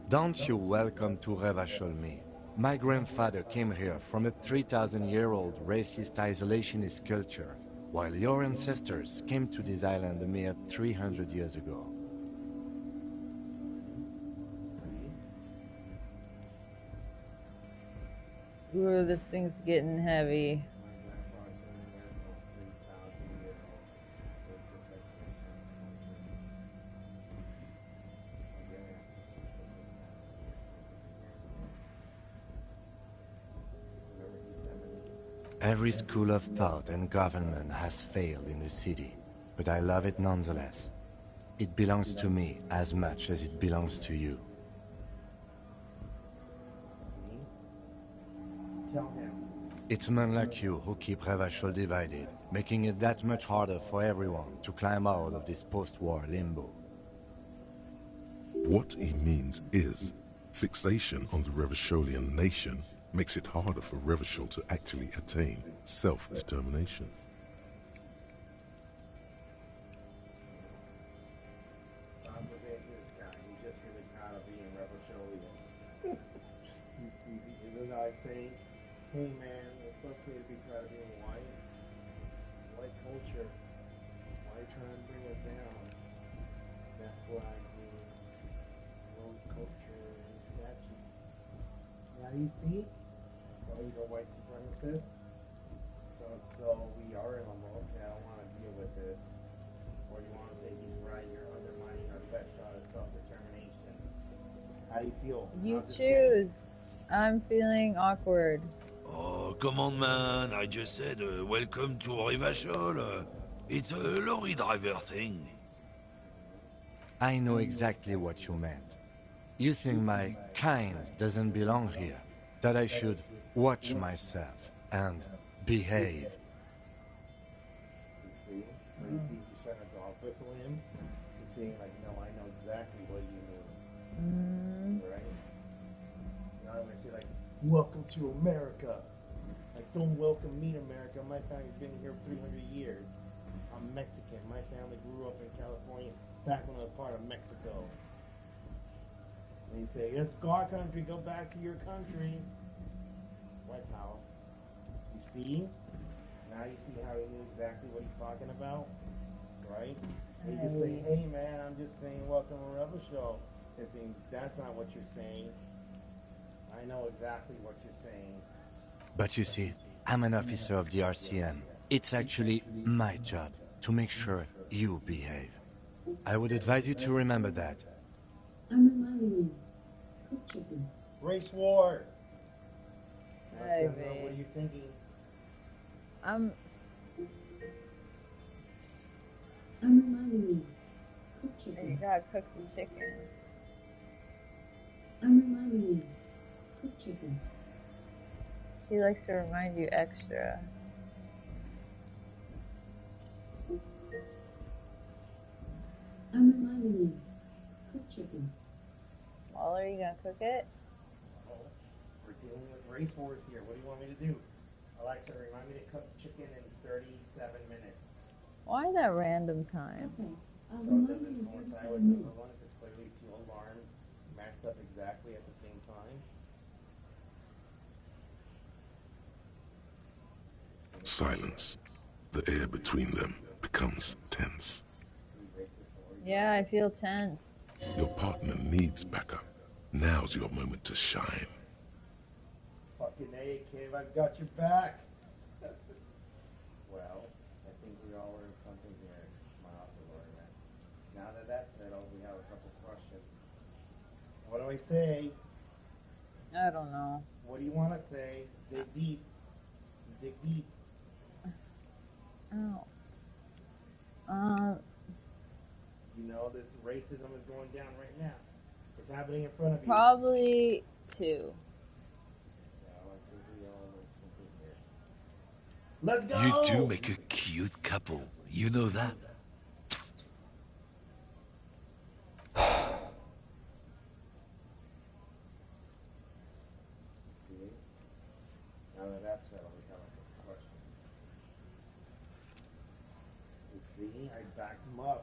Don't you welcome to Revachol me. My grandfather came here from a 3,000-year-old racist isolationist culture, while your ancestors came to this island a mere 300 years ago. Ooh, this thing's getting heavy. Every school of thought and government has failed in the city, but I love it nonetheless. It belongs to me as much as it belongs to you. Tell him. It's men like you who keep Revachol divided, making it that much harder for everyone to climb out of this post-war limbo. What he means is, fixation on the Revacholian nation makes it harder for Revachol to actually attain self-determination. Say, hey man, it's okay to be proud of being white. White culture. Why are you trying to bring us down? That flag means world culture and statues. Now you see? Oh, you're a white supremacist? So we are in a world. Okay, I don't want to deal with this. Or you want to say he's right, you're undermining our best shot at self-determination. How do you feel? You choose. I'm feeling awkward. Oh, come on, man. I just said, welcome to Rivachol. It's a lorry driver thing. I know exactly what you meant. You think my kind doesn't belong here, that I should watch myself and behave. You see? So you think he's trying to dog whistle him? He's saying like, no, I know exactly what you mean. Right? You know, I'm gonna say like, welcome to America. Like, don't welcome me to America. My family's been here 300 years. I'm Mexican. My family grew up in California back when it was part of Mexico. And you say, it's our country. Go back to your country. White power. You see? Now you see how he knew exactly what he's talking about? Right? And you just say, hey man, I'm just saying welcome to Rebel Show. They're saying, that's not what you're saying. I know exactly what you're saying. But you see, I'm an officer of the RCM. It's actually my job to make sure you behave. I would advise you to remember that. I'm reminding you. Cook chicken. Race war! Hey, what are you thinking? I'm reminding you. Cook chicken. You gotta cook the chicken. I'm reminding you. Cook chicken. She likes to remind you extra. I'm reminding you. Cook chicken. Waller, you gonna cook it? For dealing with race wars here. What do you want me to do? Alexa, remind me to cook chicken in 37 minutes. Why that random time? Okay. So does it coincide with the other one? If it's clearly two alarms matched up exactly at the same time? Silence. The air between them becomes tense. Yeah, I feel tense. Your partner needs backup. Now's your moment to shine. Fucking A, Cave, I've got your back. Well, I think we all learned something here. Smile for Lorna. Now that that's settled, we have a couple questions. What do I say? I don't know. What do you want to say? Dig deep. Dig deep. Oh. You know this racism is going down right now. It's happening in front of you. Probably 2. Yeah, I think we all learned something here. Let's go! You do make a cute couple. You know that? See? Now that that's settled, we have a question. You see? I backed him up.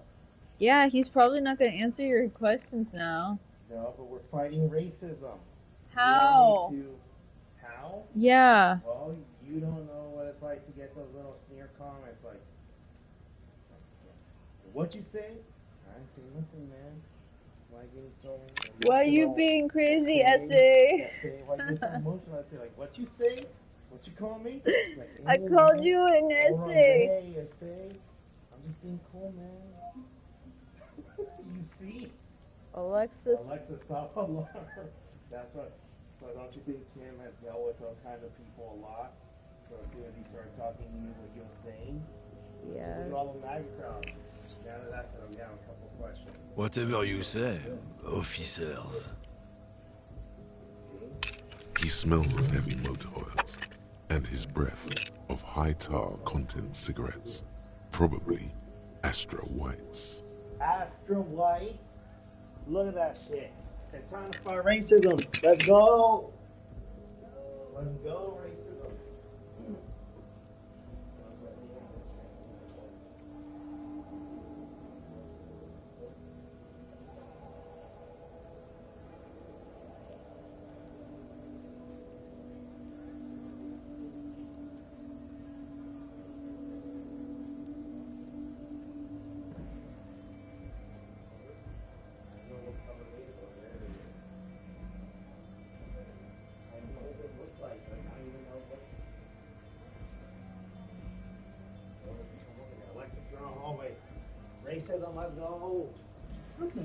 Yeah, he's probably not going to answer your questions now. No, but we're fighting racism. How? How? Yeah. Well, you don't know what it's like to get those little sneer comments like, what you say? I ain't saying nothing, man. Why getting so... Why you being crazy, Essay? Why you so emotional? I say, like, what you say? What you call me? Like, I called you an essay. Hey, Essay. I'm just being cool, man. You see? Alexa, stop alarm. That's what. So don't you think Kim has dealt with those kinds of people a lot? So as soon as he started talking, he knew what he was saying. Yeah. So look at all the MAGA crowds. Now that that's it, we have a couple of questions. Whatever you say, officers. He smells of heavy motor oils, and his breath of high tar content cigarettes, probably Astra Whites. Astra White. Look at that shit. It's time to fight racism. Let's go. Let's go, racism. Racism, let's go. Okay.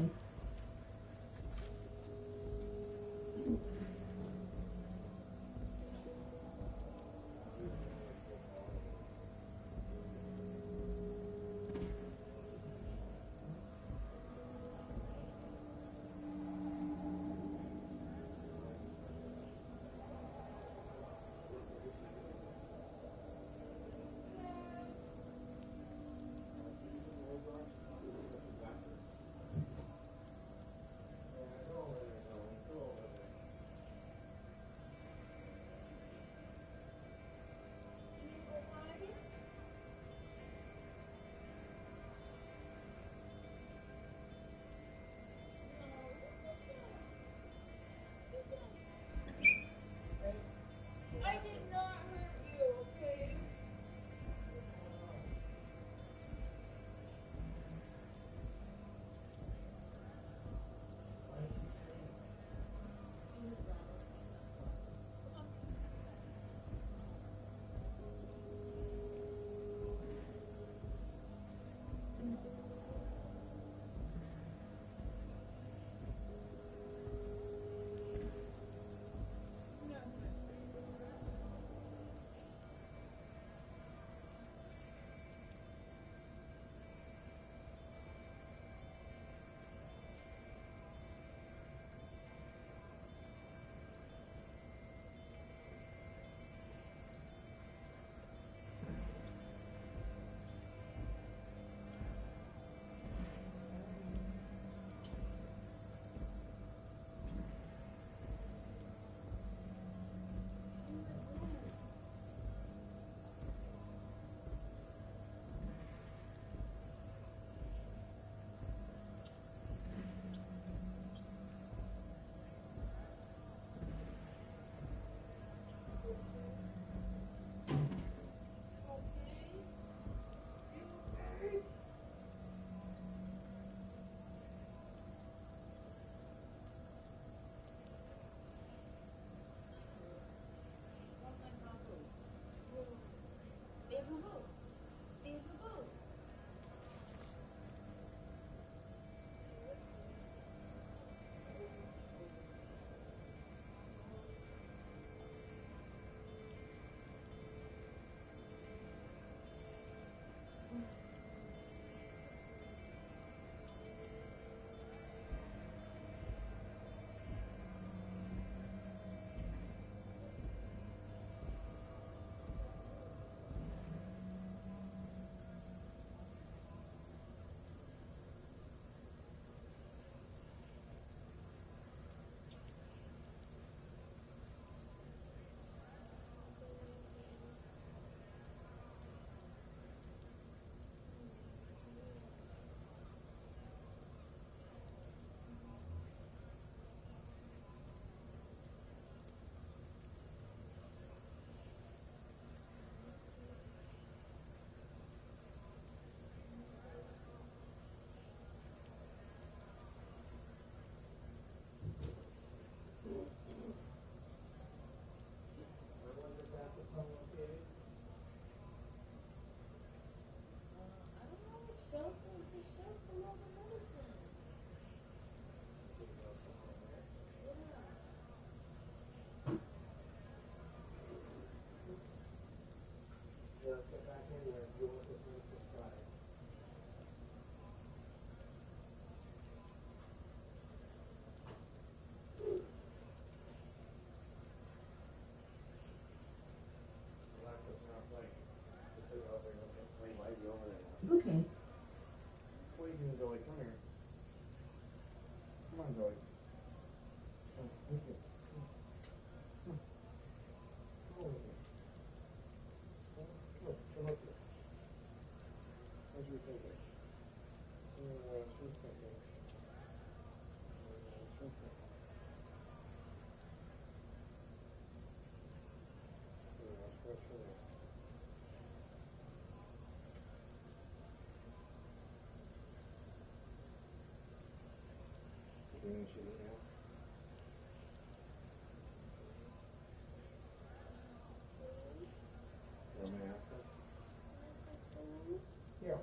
Here,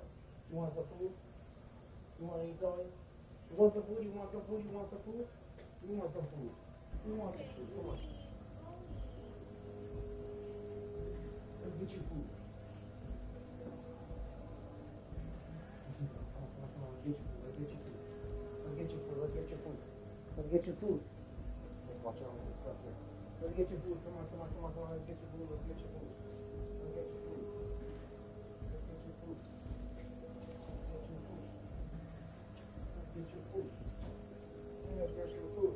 you want some food? You want to eat something? You want some food? You want some food? You want some food? You want some food? You want some food? Come on. Let's get you food. Come on, let's get you food. Let's get you food. Let's get you food. Let's get you food. Watch out with this stuff here. Let's get your food. Come on. Let's get your food. Let's get your food. Let's get your food. Let's get your food. Let's get your food. Let's get your food.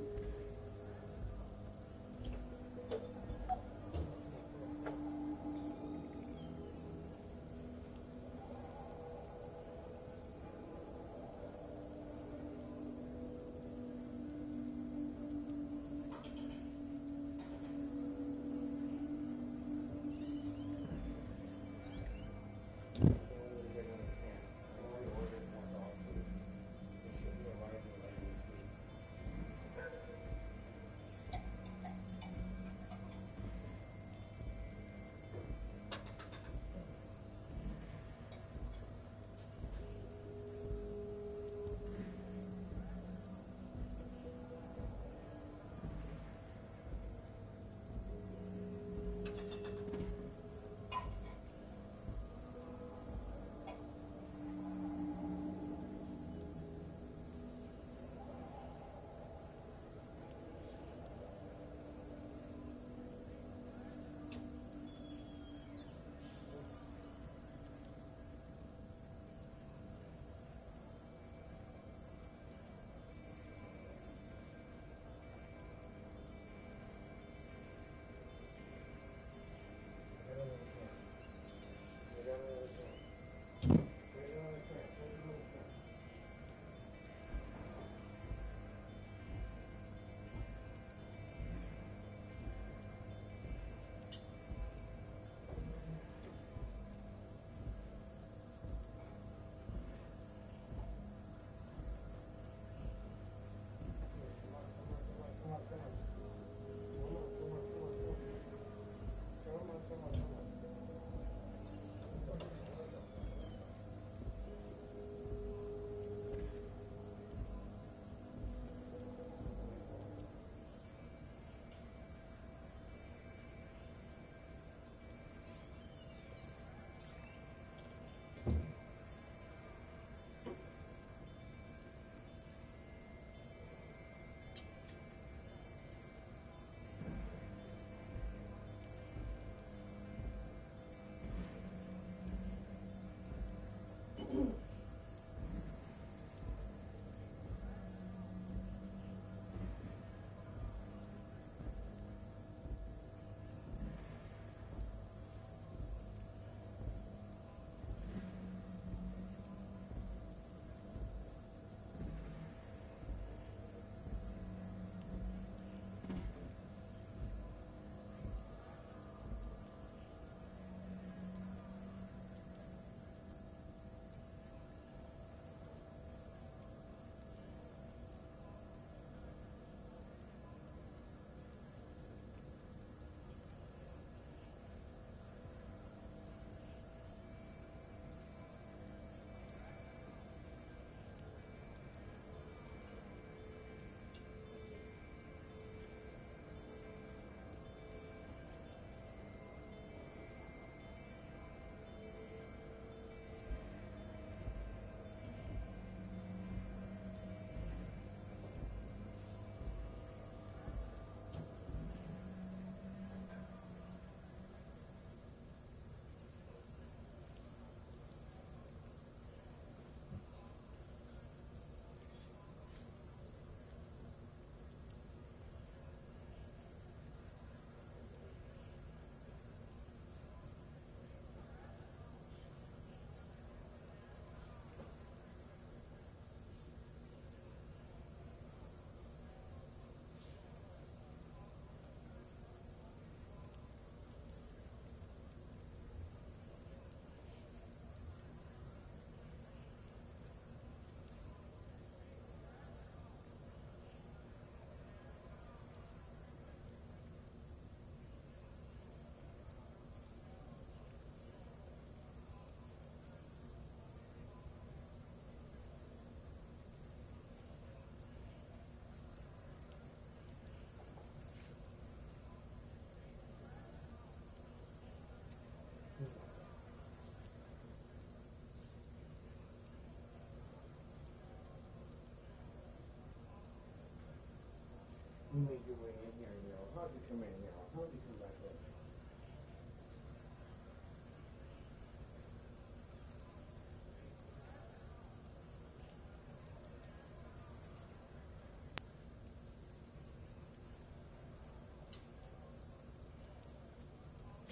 come in here. I'll help you come back over.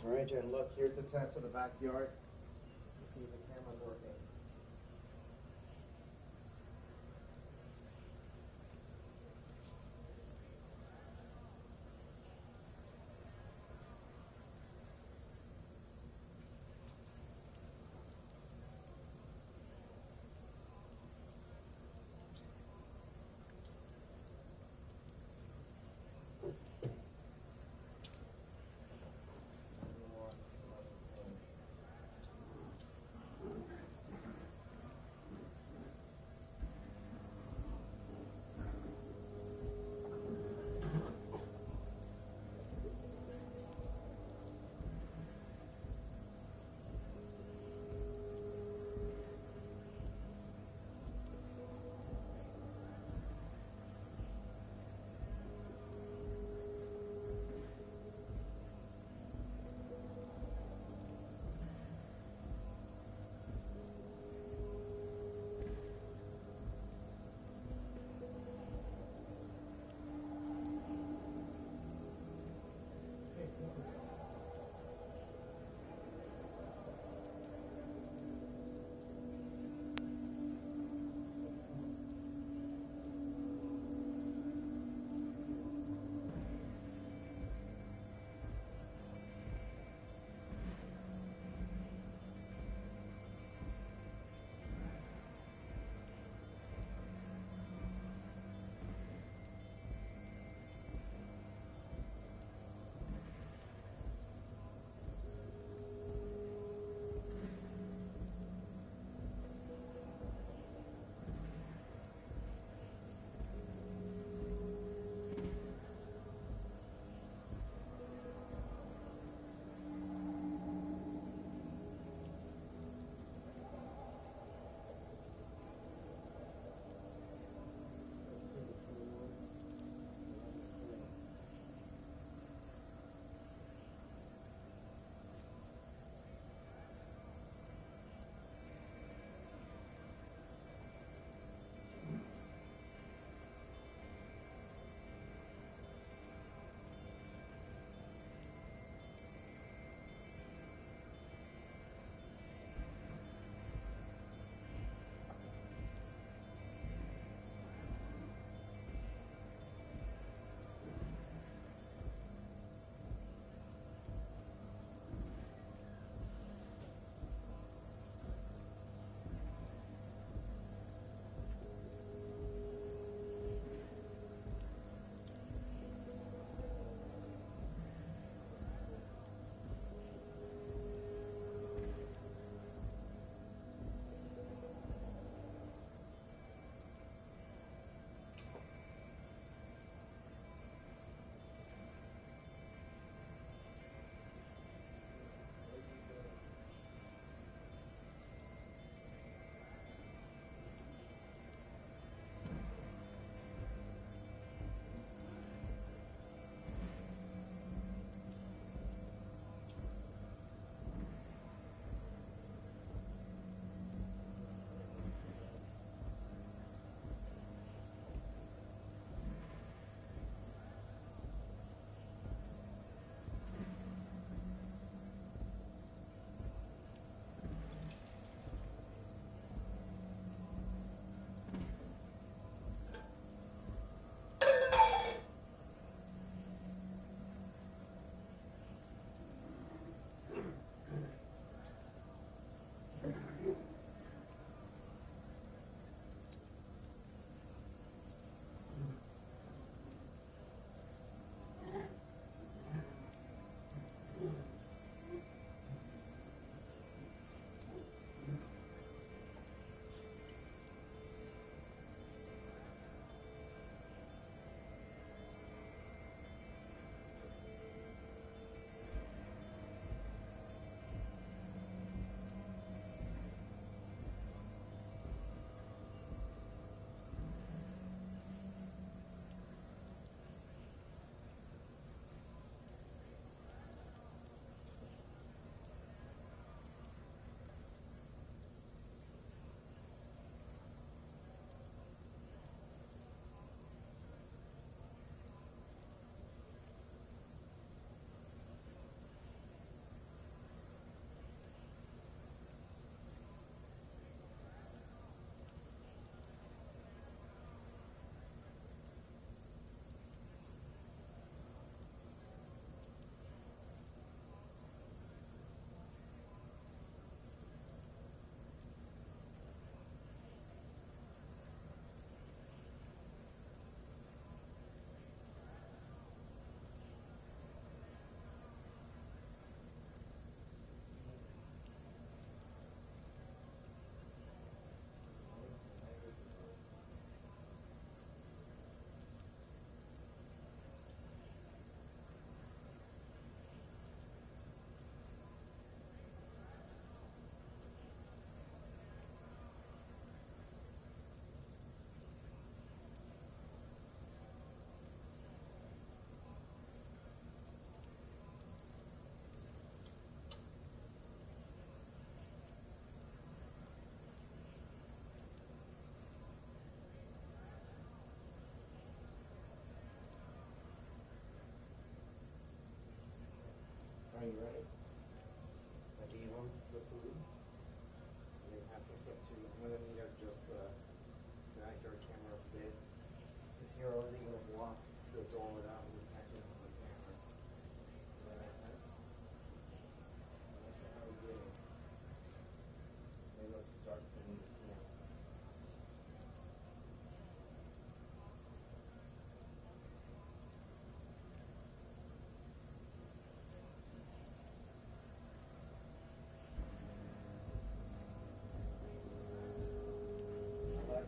All right, Jen, look, here's the test of the backyard. Let's see if the camera's working.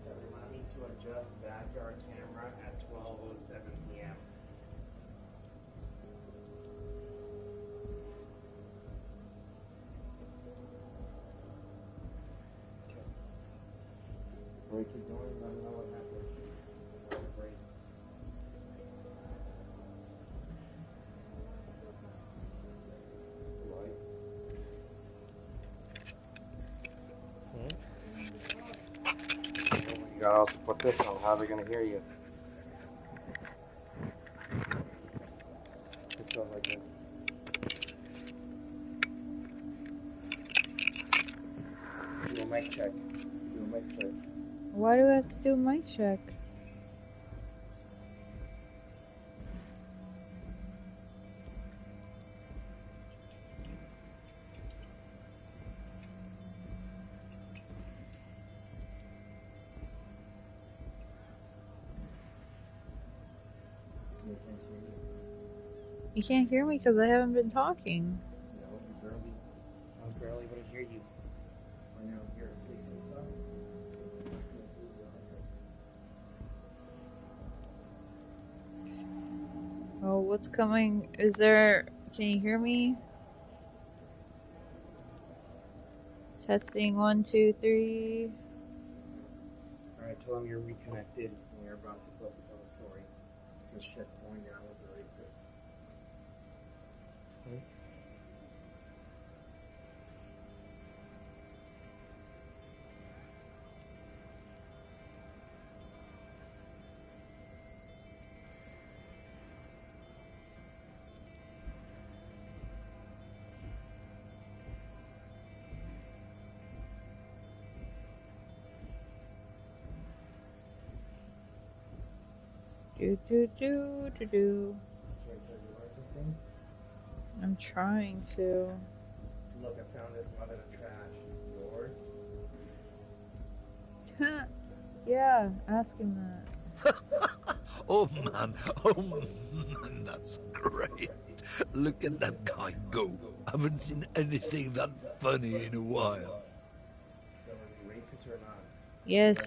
Alexa, remind me to adjust backyard camera at 12:07 p.m. Okay. Before we keep going, let me know what happened. Break. You gotta also put this on. How are they gonna hear you? This goes like this. Do a mic check. Do a mic check. Why do I have to do a mic check? You can't hear me because I haven't been talking. No, I'm barely able to hear you. Right now, I'm here to say some stuff. Oh, what's coming? Is there... Can you hear me? Testing 1, 2, 3. Alright, tell them you're reconnected and you're about to focus on the story. Because shit's going down with the racist. Okay? Do. So you said you learned something? I'm trying to. Look, I found this one in the trash. Yours? Yeah, ask him that. Oh man, that's great. Look at that guy go. Haven't seen anything that funny in a while. So is he racist or not? Yes.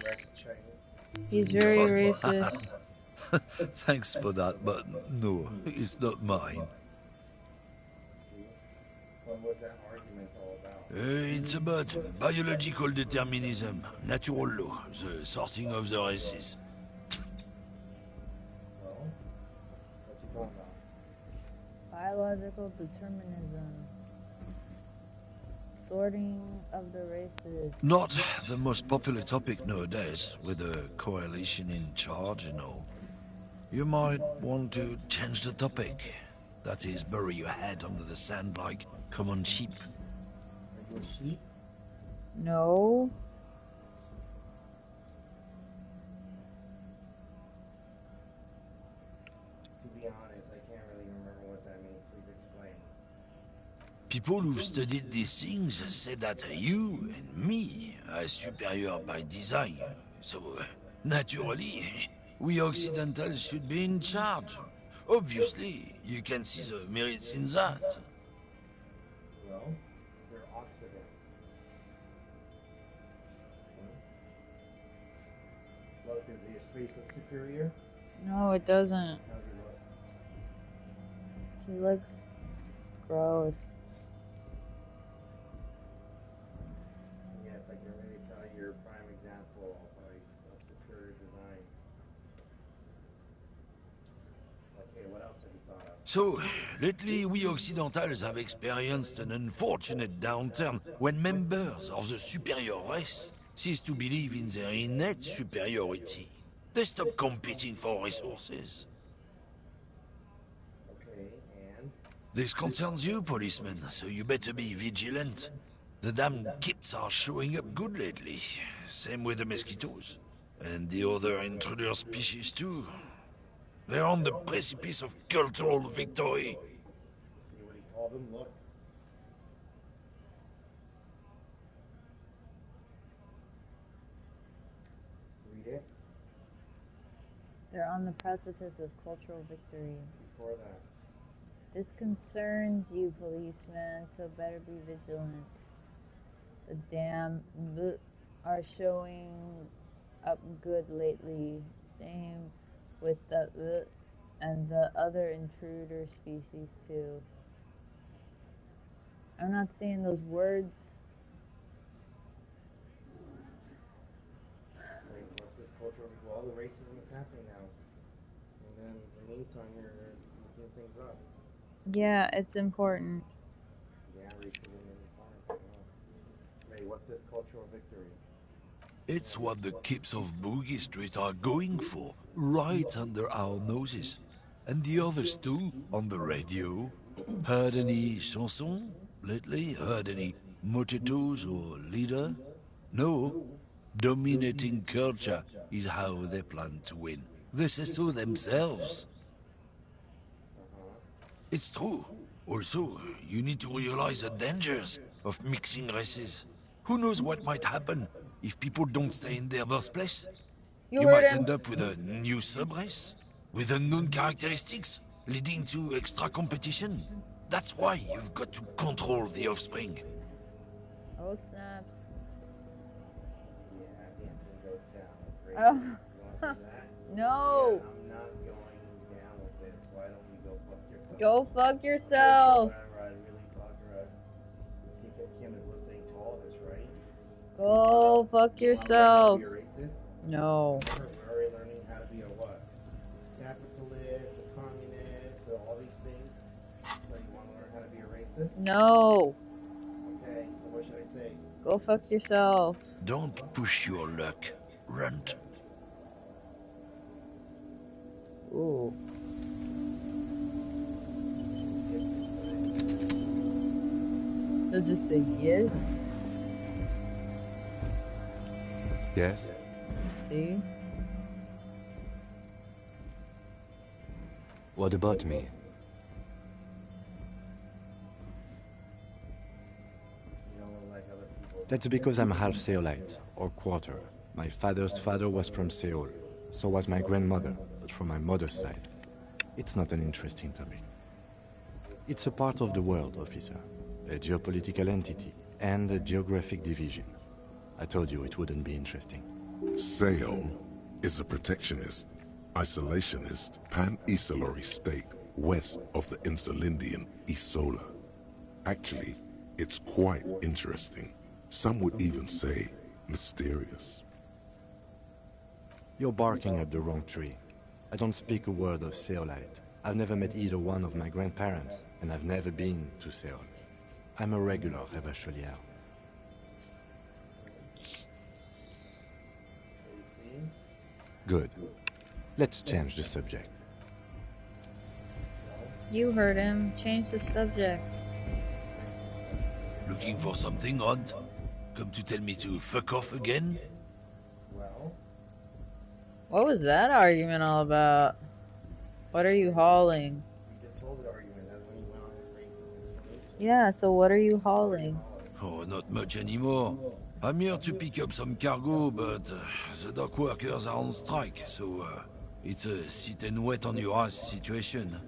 He's very God, racist. Thanks for that, but no, it's not mine. What was that argument all about? It's about biological determinism, natural law, the sorting of the races. Well, what's he talking about? Biological determinism. Sorting of the races. Not the most popular topic nowadays, with a coalition in charge and all. You might want to change the topic. That is, bury your head under the sand like common sheep. Are you a sheep? No. To be honest, I can't really remember what that means. Please explain. People who've studied these things say that you and me are superior by design. So, naturally, we Occidentals should be in charge. Obviously, you can see the merits in that. Well, they're Occidents. Look, does his face look superior? No, it doesn't. How does he look? He looks gross. Yes, I can really tell you're a prime example of superior design. Okay, what else have you thought of? So, lately we Occidentals have experienced an unfortunate downturn when members of the superior race cease to believe in their innate superiority. They stop competing for resources. Okay, and? This concerns you, policeman, so you better be vigilant. The damn kips are showing up good lately. Same with the mosquitoes. And the other intruder species too. They're on the precipice of cultural victory. See what he called them? Look. Read it. They're on the precipice of cultural victory. Before that. This concerns you, policeman, so better be vigilant. The damn are showing up good lately. Same with the and the other intruder species too. I'm not saying those words. Wait, what's this cultural? Well, all the racism is happening now. And then in the meantime, you're looking things up. Yeah, it's important. Yeah, racism is important. Ray, what's this cultural victory? It's what the kips of Boogie Street are going for, right under our noses. And the others too, on the radio. Heard any chansons lately? Heard any motetos or leader? No. Dominating culture is how they plan to win. They say so themselves. It's true. Also, you need to realize the dangers of mixing races. Who knows what might happen if people don't stay in their birthplace? You might end up with a new sub-race, with unknown characteristics, leading to extra competition. That's why you've got to control the offspring. Oh, snaps. Yeah, the engine goes down. Great. Oh. You want to do that? No. Yeah, I'm not going down with this. Why don't we go fuck yourself? Go fuck yourself. Okay, whatever, I really talk right. You see, Kim is listening to all this, right? Go fuck yourself. You want to be a racist? No. We're already learning how to be a what? Capitalist, a communist, all these things. So you want to learn how to be a racist? No. Okay, so what should I say? Go fuck yourself. Don't push your luck, Runt. Ooh. So just say yes. Yes? See? What about me? That's because I'm half Seolite, or quarter. My father's father was from Seoul. So was my grandmother, but from my mother's side. It's not an interesting topic. It's a part of the world, officer. A geopolitical entity, and a geographic division. I told you it wouldn't be interesting. Seoul is a protectionist, isolationist, pan-Isolari state west of the Insulindian Isola. Actually, it's quite interesting. Some would even say mysterious. You're barking up the wrong tree. I don't speak a word of Seolite. I've never met either one of my grandparents, and I've never been to Seoul. I'm a regular Revacholier. Good. Let's change the subject. You heard him. Change the subject. Looking for something odd? Come to tell me to fuck off again? What was that argument all about? What are you hauling? You just told the argument. That's when you went on this racist. Yeah, so what are you hauling? Oh, not much anymore. I'm here to pick up some cargo, but the dock workers are on strike, so it's a sit and wait on your ass situation.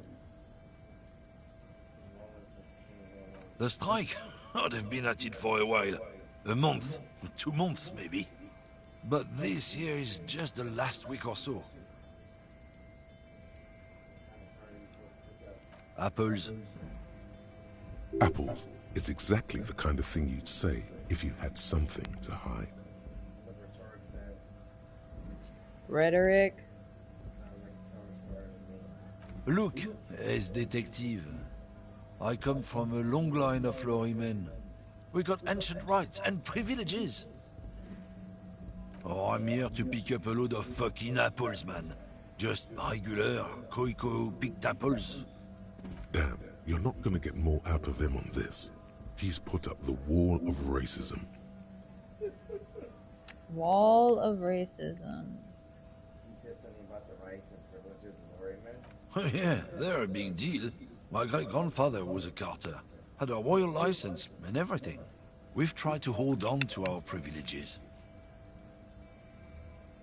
The strike? Oh, they've been at it for a while. A month, 2 months maybe. But this here is just the last week or so. Apples. Apples is exactly the kind of thing you'd say if you had something to hide. Rhetoric. Look, as detective, I come from a long line of lorrymen. We got ancient rights and privileges. Oh, I'm here to pick up a load of fucking apples, man. Just regular, Koiko-picked apples. Damn, you're not gonna get more out of him on this. He's put up the wall of racism. Wall of racism. You said something about the rights and privileges of lorrymen? Oh yeah, they're a big deal. My great-grandfather was a carter, had a royal license and everything. We've tried to hold on to our privileges.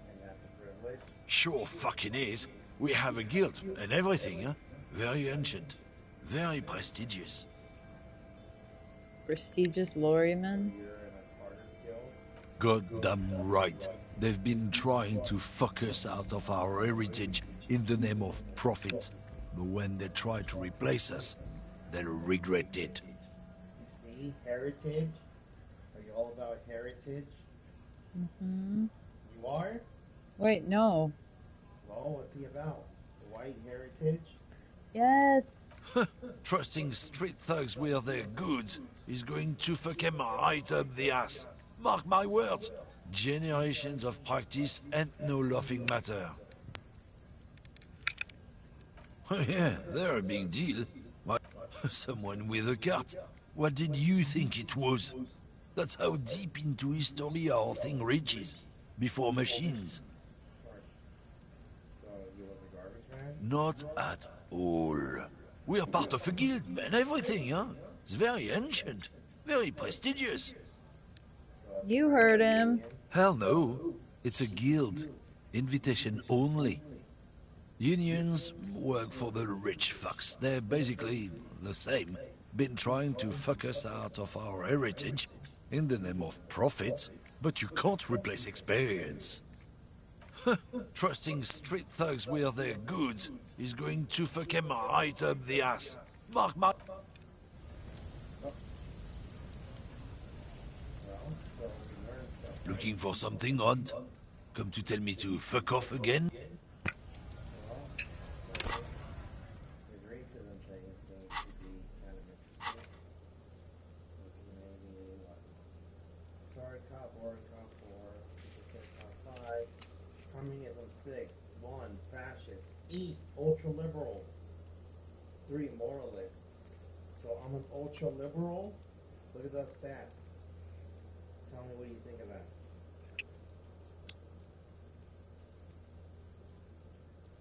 And that's a privilege? Sure fucking is. We have a guild and everything, huh? Very ancient. Very prestigious. Prestigious lorryman? You're in a Carter's guild? Goddamn right. They've been trying to fuck us out of our heritage in the name of profit. But when they try to replace us, they'll regret it. You see? Heritage? Are you all about heritage? Mm-hmm. You are? Wait, no. Well, what's he about? The white heritage? Yes. Trusting street thugs with their goods is going to fuck him right up the ass. Mark my words. Generations of practice ain't no laughing matter. Oh yeah, they're a big deal. Someone with a cart. What did you think it was? That's how deep into history our thing reaches. Before machines. So, you was a garbage man? Not at all. We are part of a guild and everything, huh? It's very ancient. Very prestigious. You heard him. Hell no. It's a guild. Invitation only. Unions work for the rich fucks. They're basically the same. Been trying to fuck us out of our heritage in the name of profit, but you can't replace experience. Trusting street thugs with their goods is going to fuck him right up the ass. Mark my... Looking for something odd? Come to tell me to fuck off again? Communism 6, 1, fascist, E, ultra-liberal, 3, moralist. So I'm an ultra-liberal? Look at those stats. Tell me what you think of that.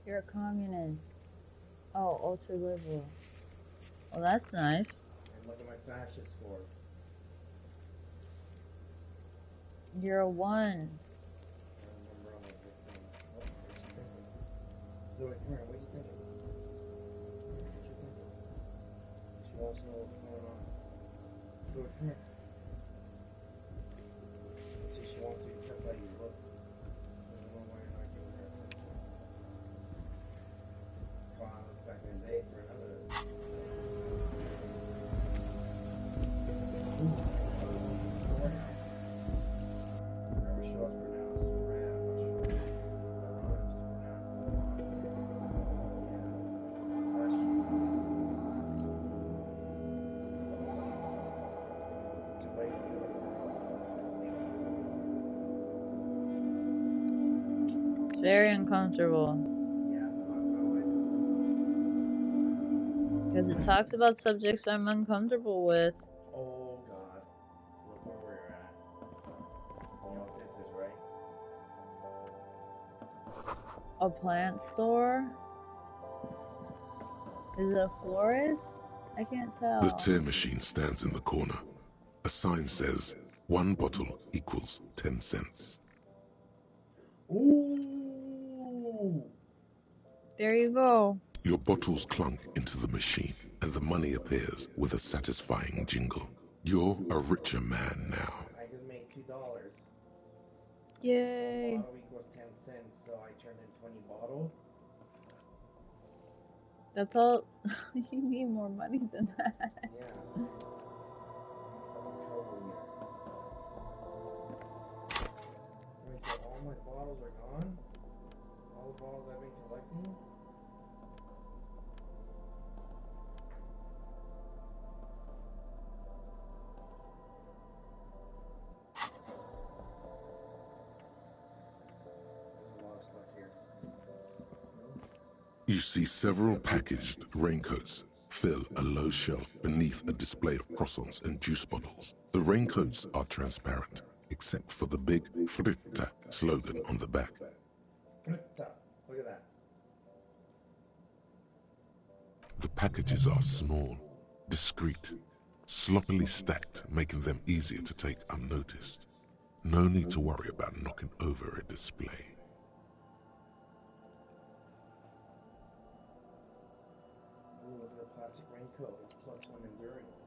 You're a communist. Oh, ultra-liberal. Well, that's nice. And look at my fascist score. You're a 1. Zoe, come here, what are you thinking? What you thinking? She wants to know what's going on. Zoe, come here. See, she wants you to check how you look. I don't know why you're not giving her attention. Wow, that's back in the day for another. Ooh, story. Remember, show us pronounced Ram, not sure. Very uncomfortable. Because it talks about subjects I'm uncomfortable with. Oh God, look where we're at. You know what this is, right? A plant store? Is it a florist? I can't tell. The tear machine stands in the corner. A sign says, 1 bottle equals 10 cents. Ooh! There you go. Your bottles clunk into the machine, and the money appears with a satisfying jingle. You're a richer man now. I just made $2. Yay! A bottle equals 10 cents, so I turned in 20 bottles. That's all. You need more money than that. Yeah. I'm in trouble here. Wait, so all my bottles are gone? All the bottles I've been collecting? There's a lot of stuff here. You see several packaged raincoats fill a low shelf beneath a display of croissants and juice bottles. The raincoats are transparent, except for the big Fritta slogan on the back. Fritta. Look at that. The packages are small, discreet, sloppily stacked, making them easier to take unnoticed. No need to worry about knocking over a display. Ooh, look at the plastic raincoat. It's +1 endurance.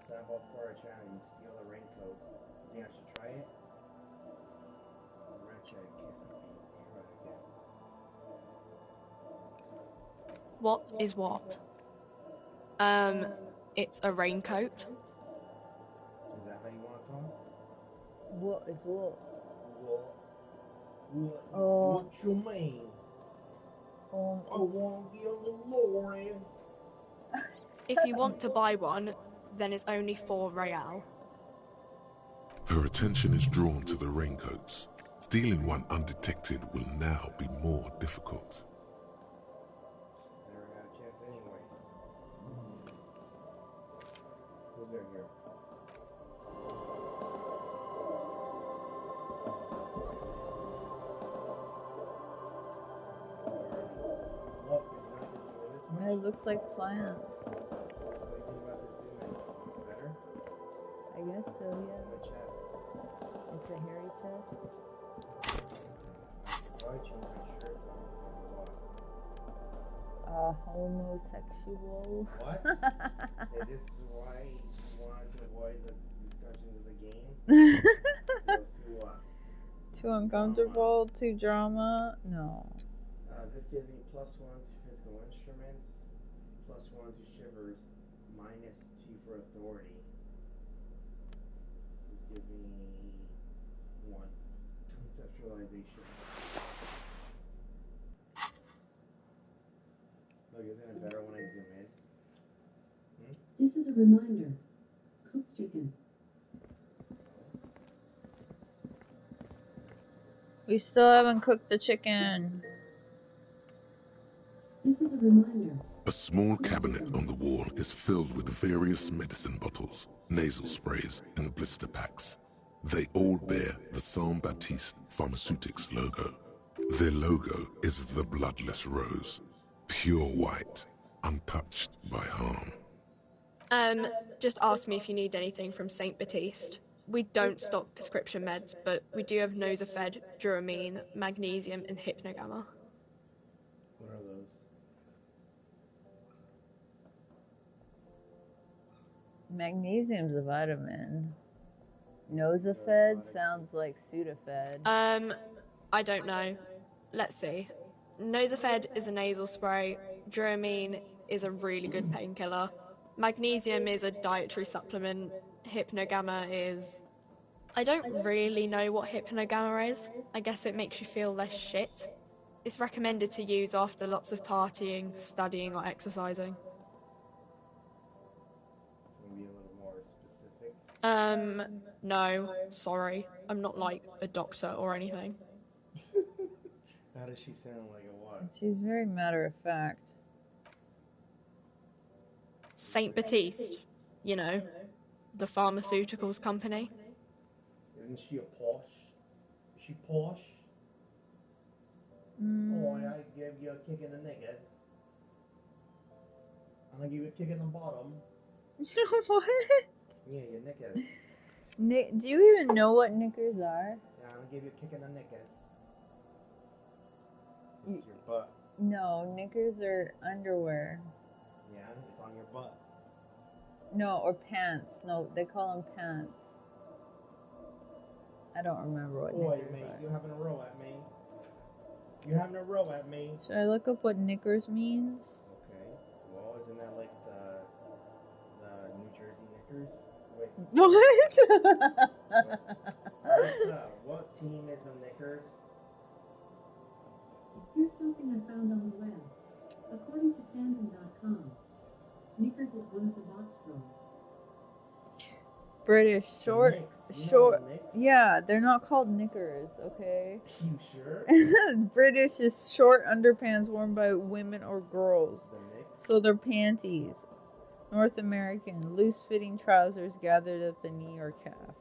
Sample for a challenge. Steal a raincoat. You think I should try it? What is what? It's a raincoat. Is that how you want to talk? What is what? What you mean? I want to get on the lorry. If you want to buy one, then it's only 4 real. Her attention is drawn to the raincoats. Stealing one undetected will now be more difficult. Never had a chance anyway. Who's there here? It looks like plants. What do you think about this zoom in? Is it better? I guess so, yeah. The chest. It's a hairy chest. So I changed my shirt so what? Homosexual. What? Hey, this is why you wanted to avoid the discussions of the game? It was too what? Too uncomfortable? Too drama? No. This gives me +1 to physical instruments, +1 to shivers, -2 for authority. This gives me 1 conceptualization. Look, isn't it better when I zoom in? This is a reminder. Cooked chicken. We still haven't cooked the chicken. This is a reminder. A small cabinet on the wall is filled with various medicine bottles, nasal sprays, and blister packs. They all bear the Saint Baptiste Pharmaceutics logo. Their logo is the bloodless rose, pure white, untouched by harm. Just ask me if you need anything from St. Baptiste. We don't stock prescription meds, but we do have Nosafed, Duramine, Magnesium, and Hypnogamma. What are those? Magnesium's a vitamin. Nosafed sounds like Sudafed. I don't know. Let's see. Nosafed is a nasal spray. Duramine is a really good painkiller. Magnesium is a dietary supplement. Hypnogamma is... I don't really know what Hypnogamma is. I guess it makes you feel less shit. It's recommended to use after lots of partying, studying, or exercising. Can you be a little more specific? No, sorry. I'm not like a doctor or anything. How does she sound like a what? She's very matter of fact. St. Baptiste, you know, the pharmaceuticals company. Isn't she a posh? Is she posh? Boy, I give you a kick in the knickers. I'm gonna give you a kick in the bottom. What? Yeah, your knickers. Do you even know what knickers are? Yeah, I'm gonna give you a kick in the knickers. It's your butt. No, knickers are underwear. Yeah, it's on your butt. No, or pants. No, they call them pants. I don't remember what Boy, knickers mate, are. you having a row at me. You having a row at me. Should I look up what knickers means? Okay. Well, isn't that like the New Jersey Knickers? Wait. What? Alexa, what team is the Knickers? Here's something I found on the web. According to fandom.com, Knickers is one of the box trolls. British short. Knicks. Short. You know the Knicks? Yeah, they're not called knickers, okay? You sure? British is short underpants worn by women or girls. The Knicks? So they're panties. North American, loose-fitting trousers gathered at the knee or calf.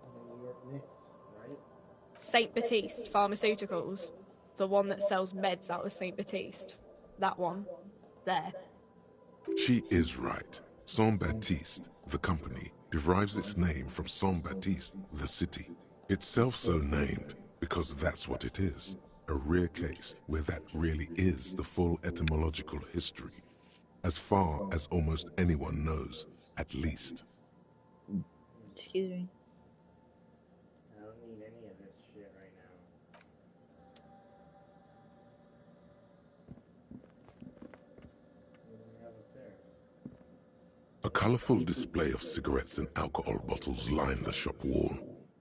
The New York Knicks, right? St. Baptiste Pharmaceuticals. The one that sells meds out of St. Baptiste. That one. There. She is right. Saint Baptiste, the company, derives its name from Saint Baptiste, the city. Itself so named because that's what it is. A rare case where that really is the full etymological history. As far as almost anyone knows, at least. Excuse me. I don't need any of this shit right now. colourful display of cigarettes and alcohol bottles line the shop wall,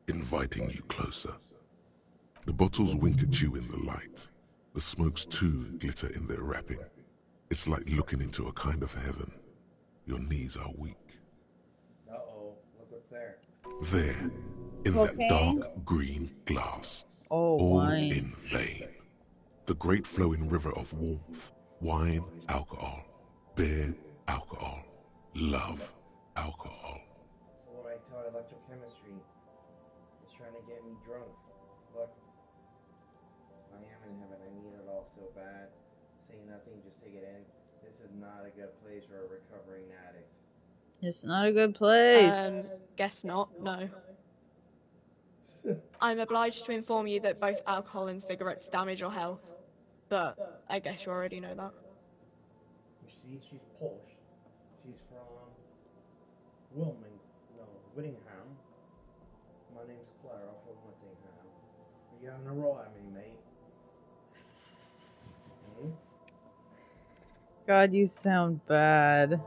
inviting you closer. The bottles wink at you in the light. The smokes too glitter in their wrapping. It's like looking into a kind of heaven. Your knees are weak. Uh-oh, look what's there. There, in that dark green glass, all in vain. The great flowing river of warmth, wine, alcohol, beer, alcohol, love, alcohol. So what I taught electrochemistry is trying to get me drunk. Look, I am in heaven. I need it all so bad. Say nothing, just take it in. This is not a good place for a recovering addict. It's not a good place. Guess not, no. I'm obliged to inform you that both alcohol and cigarettes damage your health. But I guess you already know that. You see, she's Polish. She's from Whittingham. My name's Clara from Whittingham. Are you having a roll at me, mate? Hmm? God, you sound bad.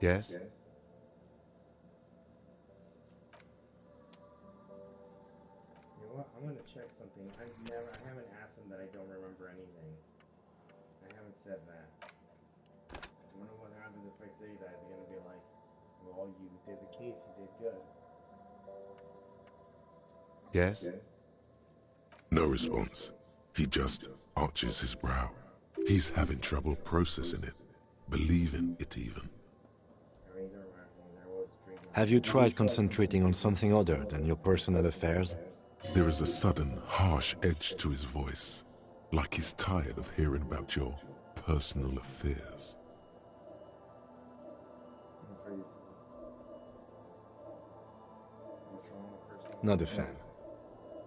Yes? You know what? I'm gonna check something. I haven't asked them that I don't remember anything. I haven't said that. I wonder what happens if I say that. They're gonna be like, well, you did the case, you did good. Yes? No response. He just arches his brow. He's having trouble processing it, believing it even. Have you tried concentrating on something other than your personal affairs? There is a sudden, harsh edge to his voice, like he's tired of hearing about your personal affairs. Not a fan.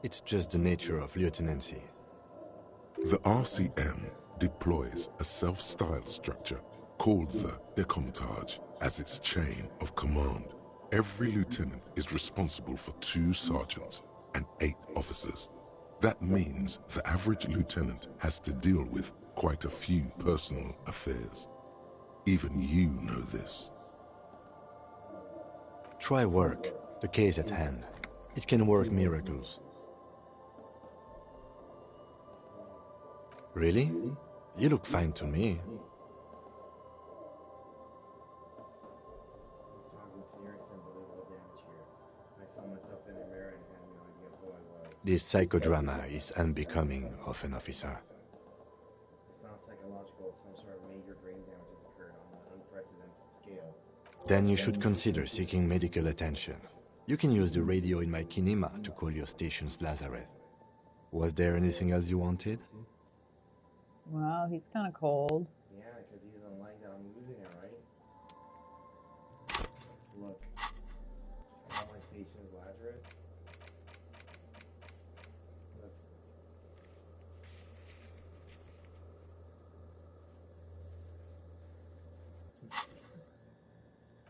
It's just the nature of lieutenancy. The RCM deploys a self-styled structure called the Decomptage as its chain of command. Every lieutenant is responsible for 2 sergeants and 8 officers. That means the average lieutenant has to deal with quite a few personal affairs. Even you know this. Try work, the case at hand. It can work miracles. Really? You look fine to me. This psychodrama is unbecoming of an officer. It's not psychological, some sort of major brain damage has occurred on an unprecedented scale. Then you should consider seeking medical attention. You can use the radio in my kinema to call your station's Lazareth. Was there anything else you wanted? Wow, he's kind of cold. Yeah, because he doesn't like that I'm losing it, right? Look, call my station's Lazarus. Look.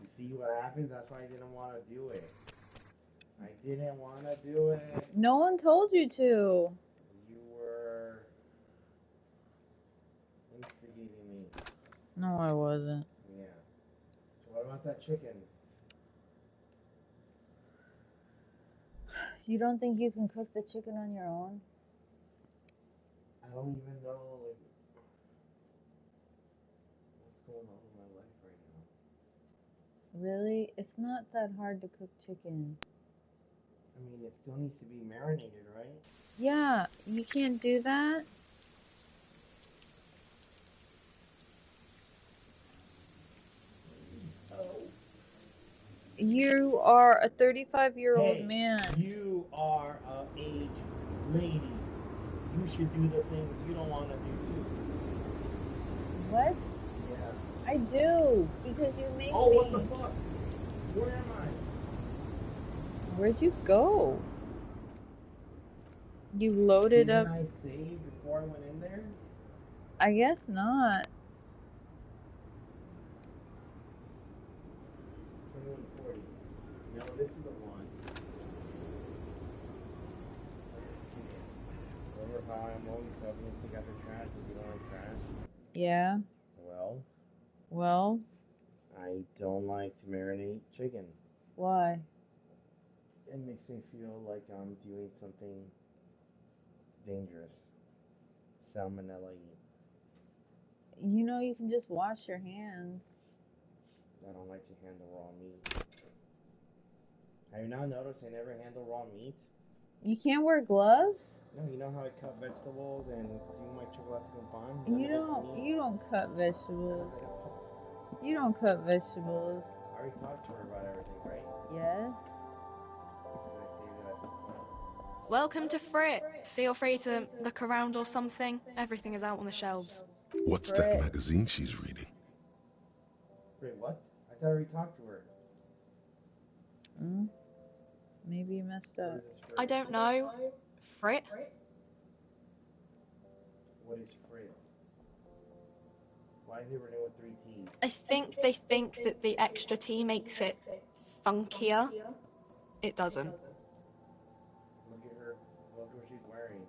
You see what happens? That's why I didn't want to do it. I didn't want to do it. No one told you to. You were instigating me. No, I wasn't. Yeah. So what about that chicken? You don't think you can cook the chicken on your own? I don't even know, like, what's going on in my life right now. Really? It's not that hard to cook chicken. I mean, it still needs to be marinated, right? Yeah, you can't do that? You are a 35-year-old man. You are a aged lady. You should do the things you don't want to do too. What? Yeah. I do, because you made me. Oh, what the fuck? Where am I? Where'd you go? You loaded up. Didn't I save before I went in there? I guess not. Turn Yo, this is the one. Remember how I'm always helping you pick out the trash because you don't like trash? Yeah. Well, I don't like to marinate chicken. why? It makes me feel like I'm doing something dangerous. Salmonella-y. You know you can just wash your hands. I don't like to handle raw meat. Have you not noticed I never handle raw meat? You can't wear gloves? No, you know how I cut vegetables and do my chocolate con pan? You don't cut vegetables. You don't cut vegetables. I already talked to her about everything, right? Yes. Should I save it at this point? Welcome to Frit. Feel free to look around or something. Everything is out on the shelves. What's that magazine she's reading? Wait, what? I thought I already talked to her. Maybe you messed up. I don't know. Frit? What is Frit? Why is it written with 3 T's? I think they think that the extra T makes it funkier. It doesn't. Look at her. Look what she's wearing.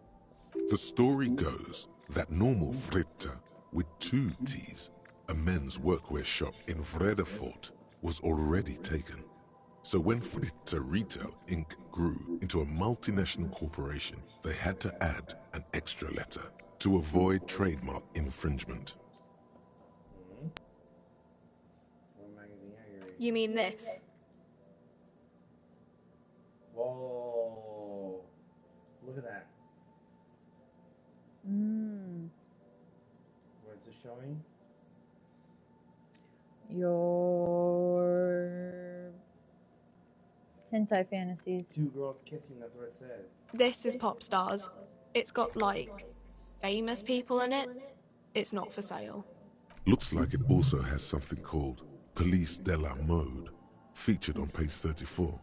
The story goes that normal Fritta, with 2 T's, a men's workwear shop in Vredefort, was already taken. So when Fritta Retail Inc. grew into a multinational corporation, they had to add an extra letter to avoid trademark infringement. What magazine are you reading? You mean this? Whoa. Look at that. What's it showing? Your hentai fantasies. 2 girls kissing, that's what it says. This is Pop Stars. It's got, like, famous people in it. It's not for sale. Looks like it also has something called Police de la Mode, featured on page 34.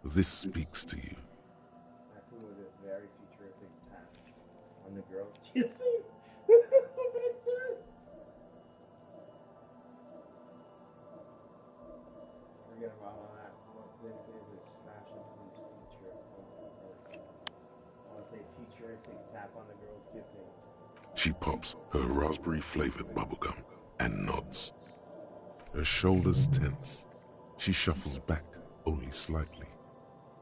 This speaks to you. That food was this very futuristic tap on the girls kissing. Look what it says. Forget about all that. What this is fashion police feature. I want to say futuristic tap on the girls kissing. She pops her raspberry-flavored bubblegum and nods. Her shoulders tense. She shuffles back only slightly.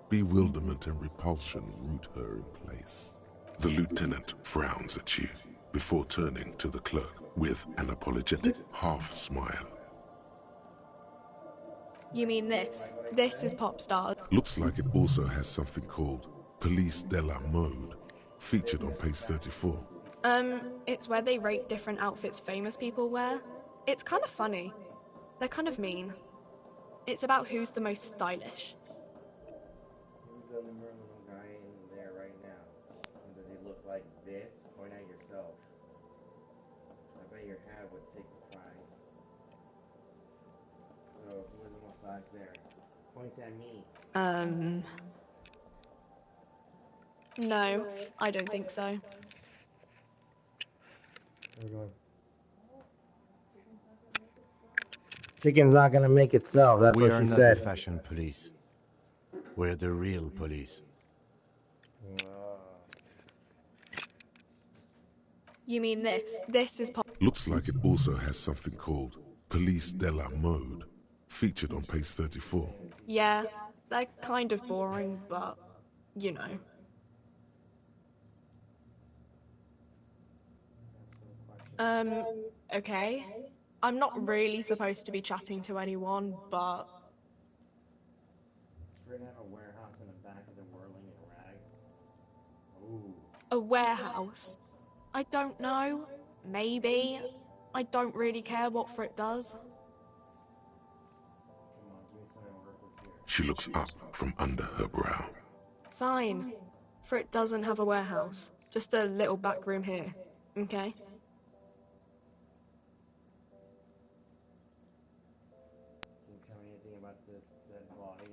Bewilderment and repulsion root her in place. The lieutenant frowns at you before turning to the clerk with an apologetic half-smile. You mean this? This is Pop Stars. Looks like it also has something called Police de la Mode, featured on page 34. It's where they rate different outfits famous people wear. It's kind of funny. They're kind of mean. It's about who's the most stylish. Who's the number one guy in there right now? And does he look like this? Point at yourself. I bet your hat would take the prize. So, who is the most stylish there? Point at me. No, I don't think so. Chicken's not gonna make itself, that's what she said. We are not the fashion police. We're the real police. You mean this? This is Pop... Looks like it also has something called Police de la Mode, featured on page 34. Yeah, they're kind of boring, but, you know. Okay. I'm not really supposed to be chatting to anyone, but... We're gonna have a warehouse in the back of the whirling in rags. Ooh. A warehouse? I don't know. Maybe. I don't really care what Frit does. Come on, give me something to work with here. She looks up from under her brow. Fine. Frit doesn't have a warehouse. Just a little back room here. Okay? Can you tell me anything about this dead body?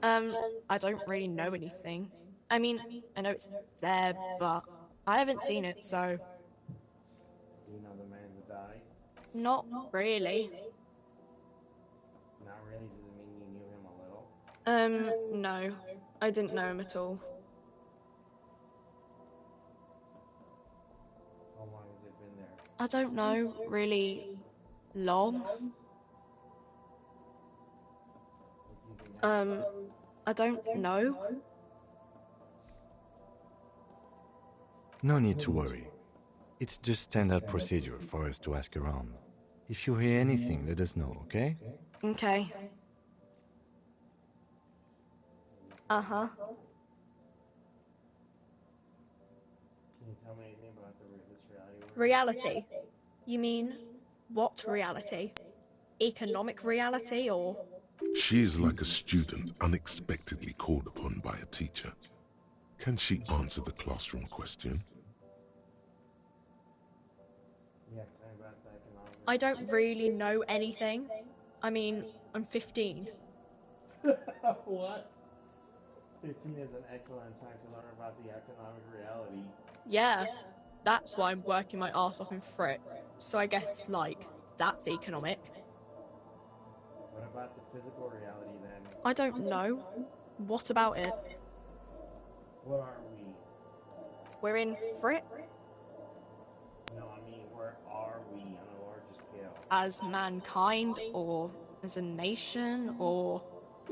I don't really know anything. I mean, I know it's there, but I haven't seen it, so... Do you know the man who died? Not really. Not really? Does it mean you knew him a little? No. I didn't know him at all. How long has it been there? I don't know, really long. I don't know. No need to worry. It's just standard procedure for us to ask around. If you hear anything, let us know, okay? Okay. Uh-huh. Can you tell me anything about this reality? Reality? You mean, what reality? Economic reality, or...? She is like a student unexpectedly called upon by a teacher. Can she answer the classroom question? Yeah, tell me about the economic. I don't really know anything. I mean, I'm 15. What? 15 is an excellent time to learn about the economic reality. Yeah, that's why I'm working my arse off in Frit. So I guess, like, that's economic. What about the physical reality then? I don't know. What about it? What are we? We're in Frit? No, I mean, where are we on a larger scale? As mankind, or as a nation, or...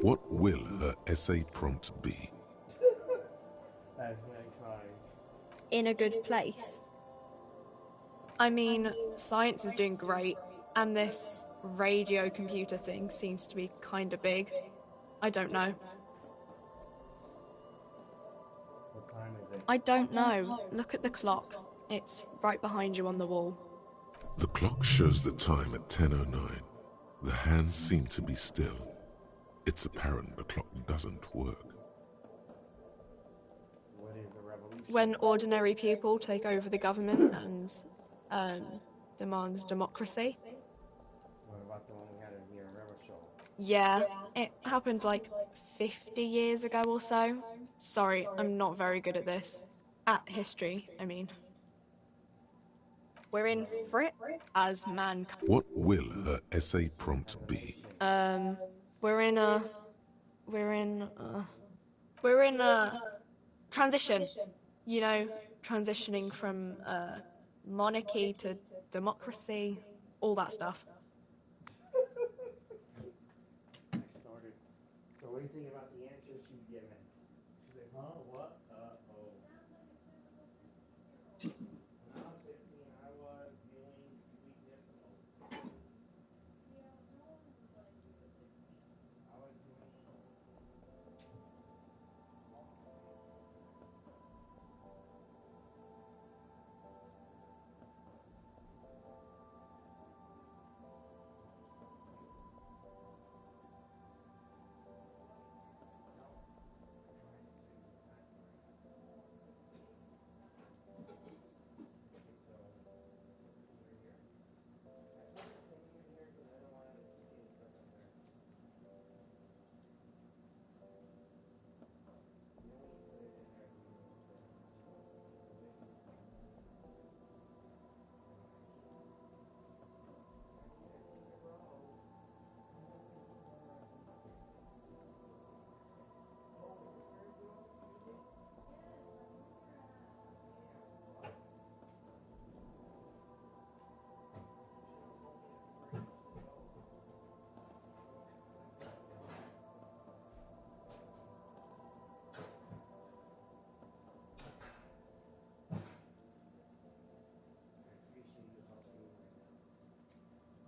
What will her essay prompt be? As mankind. In a good place. I mean, science is doing great, and this radio computer thing seems to be kinda big. I don't know. What time is it? I don't know. Look at the clock. It's right behind you on the wall. The clock shows the time at 10:09. The hands seem to be still. It's apparent the clock doesn't work. What is the revolution? When ordinary people take over the government and demand democracy. What about the one we had in here in Rebel Show? Yeah, it happened like 50 years ago or so. Sorry, I'm not very good at this. At history, I mean. We're in Frit as mankind. What will her essay prompt be? We're in a transition. You know, transitioning from monarchy to democracy, all that stuff. I started. So what do you think about the answer she's given? She's like, huh? What? Oh. When I was 15, I was dealing with decimals. I was doing...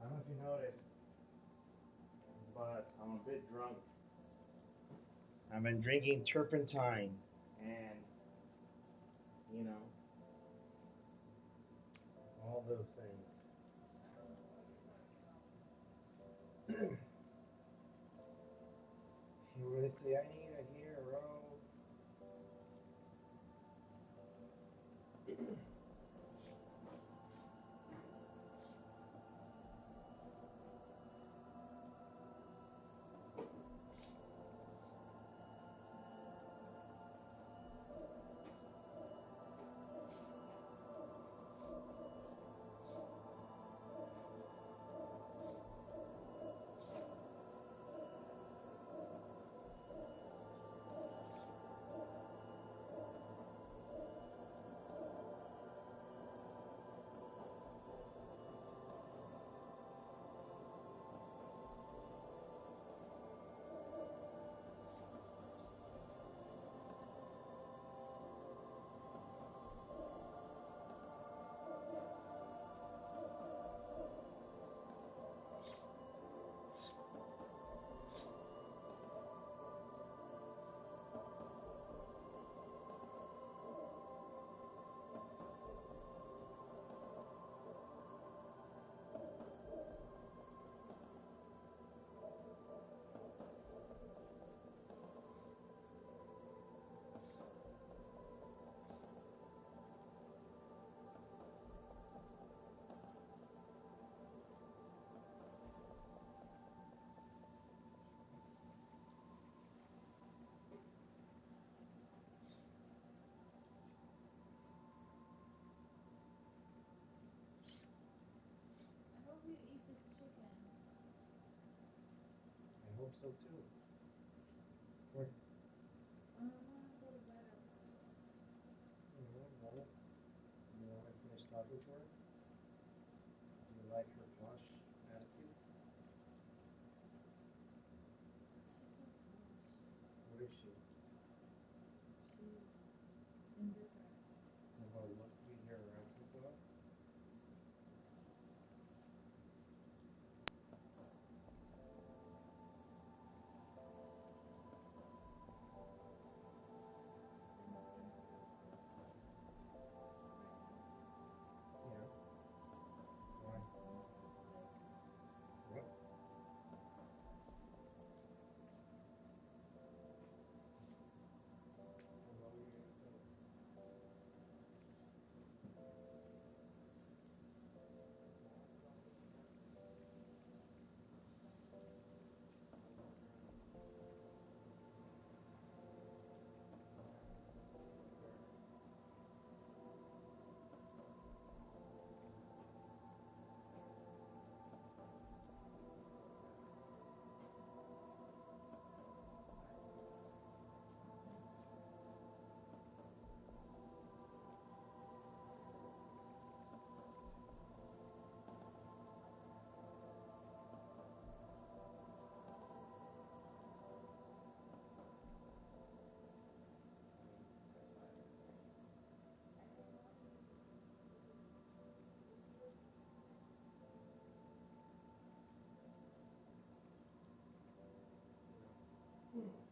I don't know if you noticed, but I'm a bit drunk. I've been drinking turpentine and, you know, all those things. You really say I need a hero? hope so too. What? No. You want to finish talking to her? Do you like her plush attitude? What is she? Well, look, we hear her accent though.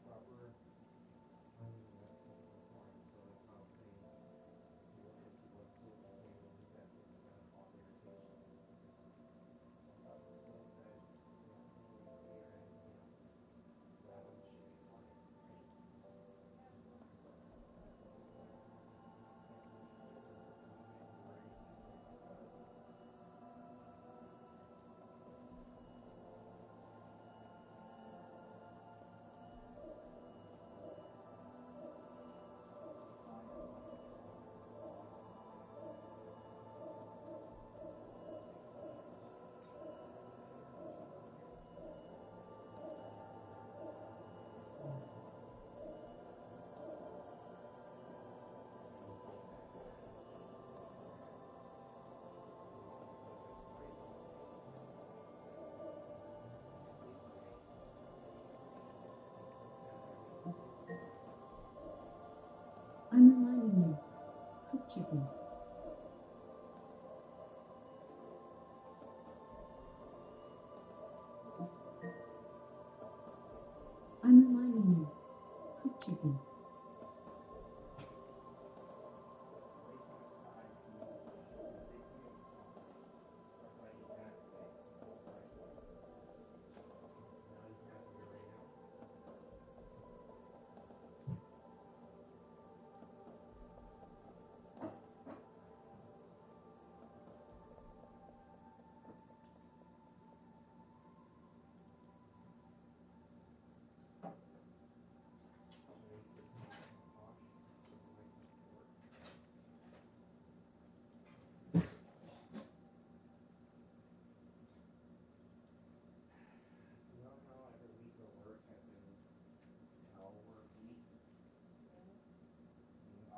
Proper. I mean, that's the point. So that's what I'm saying. You look into what silk you can and use that thing to kind of cause irritation. About the silk that, clear and, grab on the shitty part, right? I'm reminding you. Cooked chicken. I'm reminding you. Cooked chicken.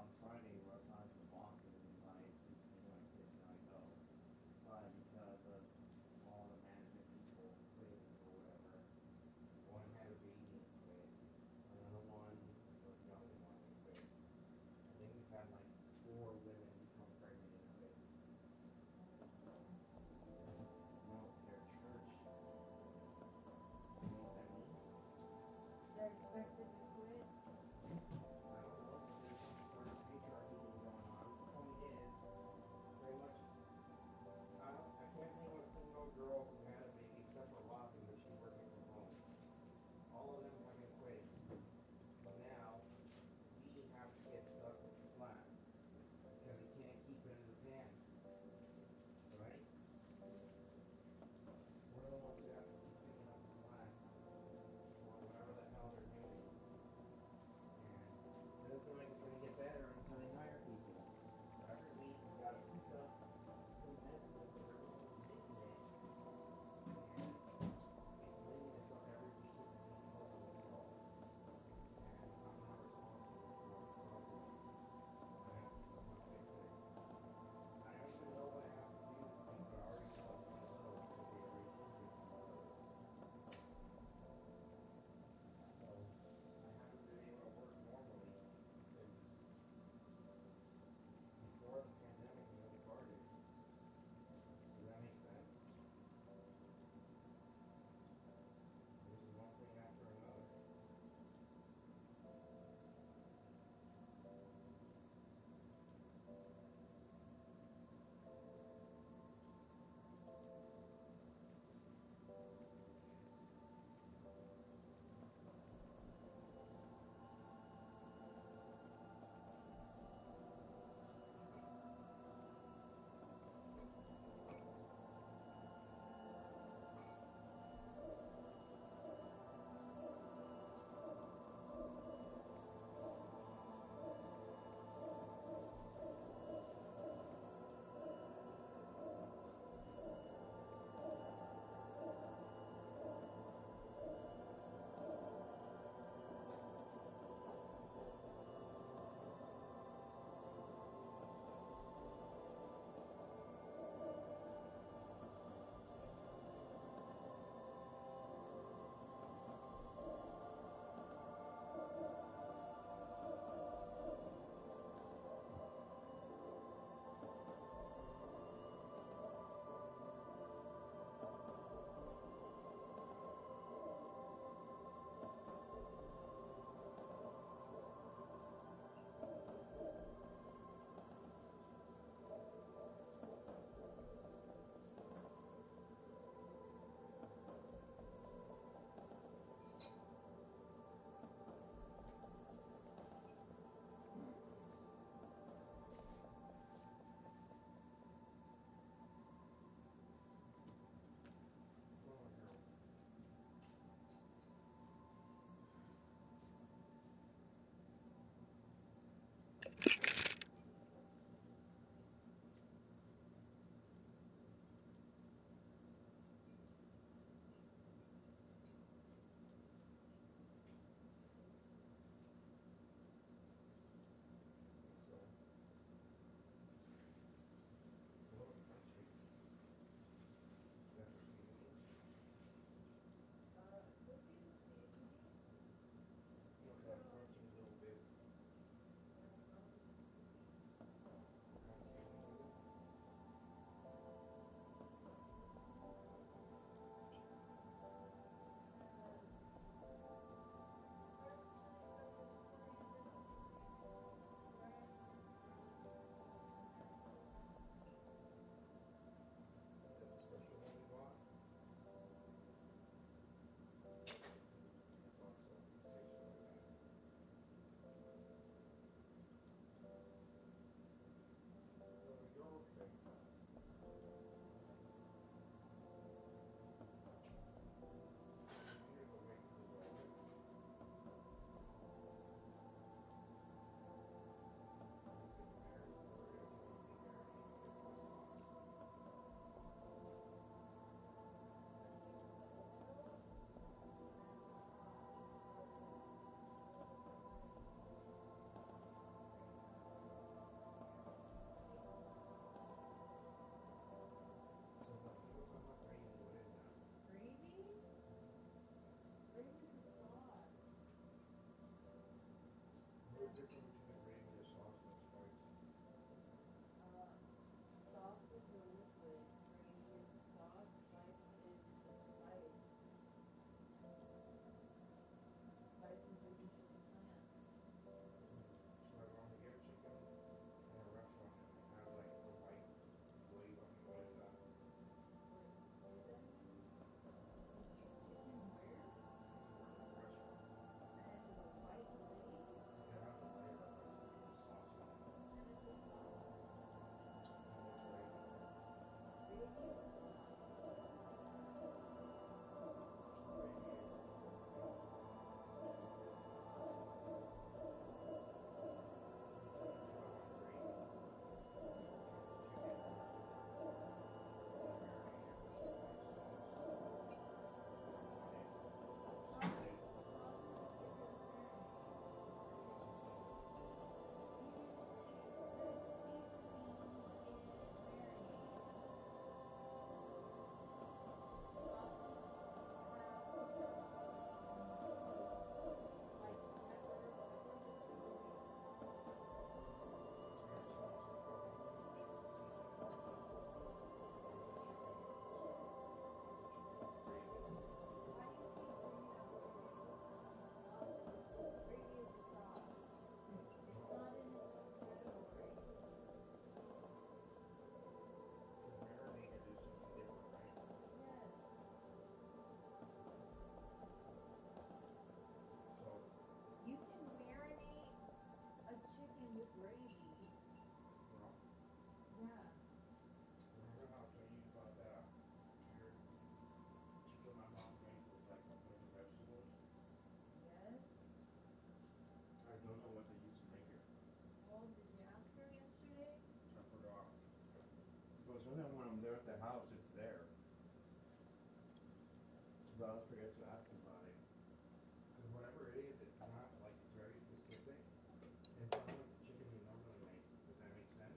On Friday, Russ has the boss and like he's like this and I go. But because of all the management people quitting or whatever, one had a baby and quit. Another one was young and one and quit. I think we've had like 4 women become pregnant and quit. No, their church. You know what that means? They're expected to quit. I don't know, there's some sort of patriarchy thing going on. The point is, pretty much, I can't name a single girl who had a baby except for Robin, but she's working from home. All of them have been quitting. So now, we have to get stuck with the slack. Because we can't keep it in the pants. Right? We're the ones who have to keep picking up the slack. Or whatever the hell they're doing. Sometimes when I'm there at the house, it's there. But I'll forget to ask him about it. Because whatever it is, it's not like it's very specific. It's not like the chicken we normally make. Does that make sense?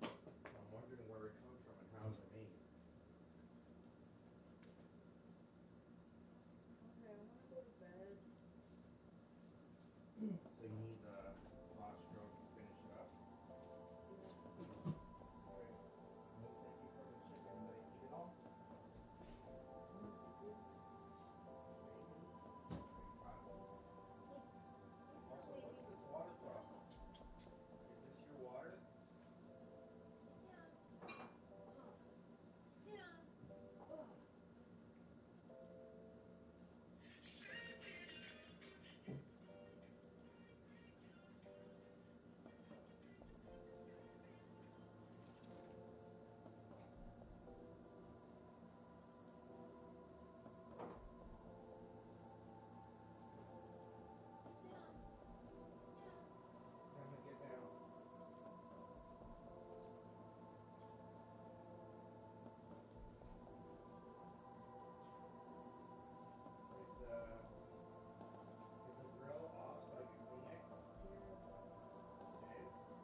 So I'm wondering where it comes from and how it's made. Okay, I want to go to bed. So you need the last stroke to finish it up? Alright. Well, thank you for the chicken. Did I eat it all? Also, what's this water from? Is this your water? Time to get down. Is the grill off so I can clean it? It is? Okay. You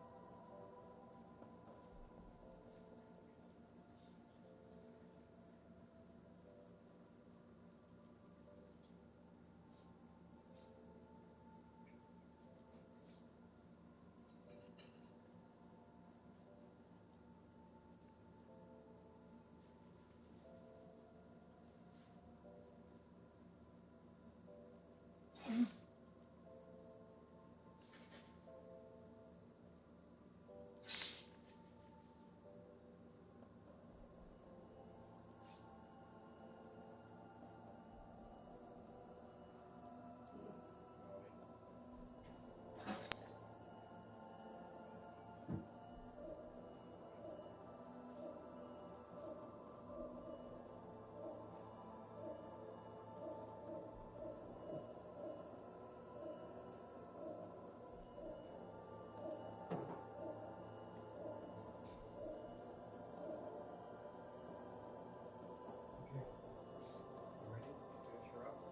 ready? Finish her up?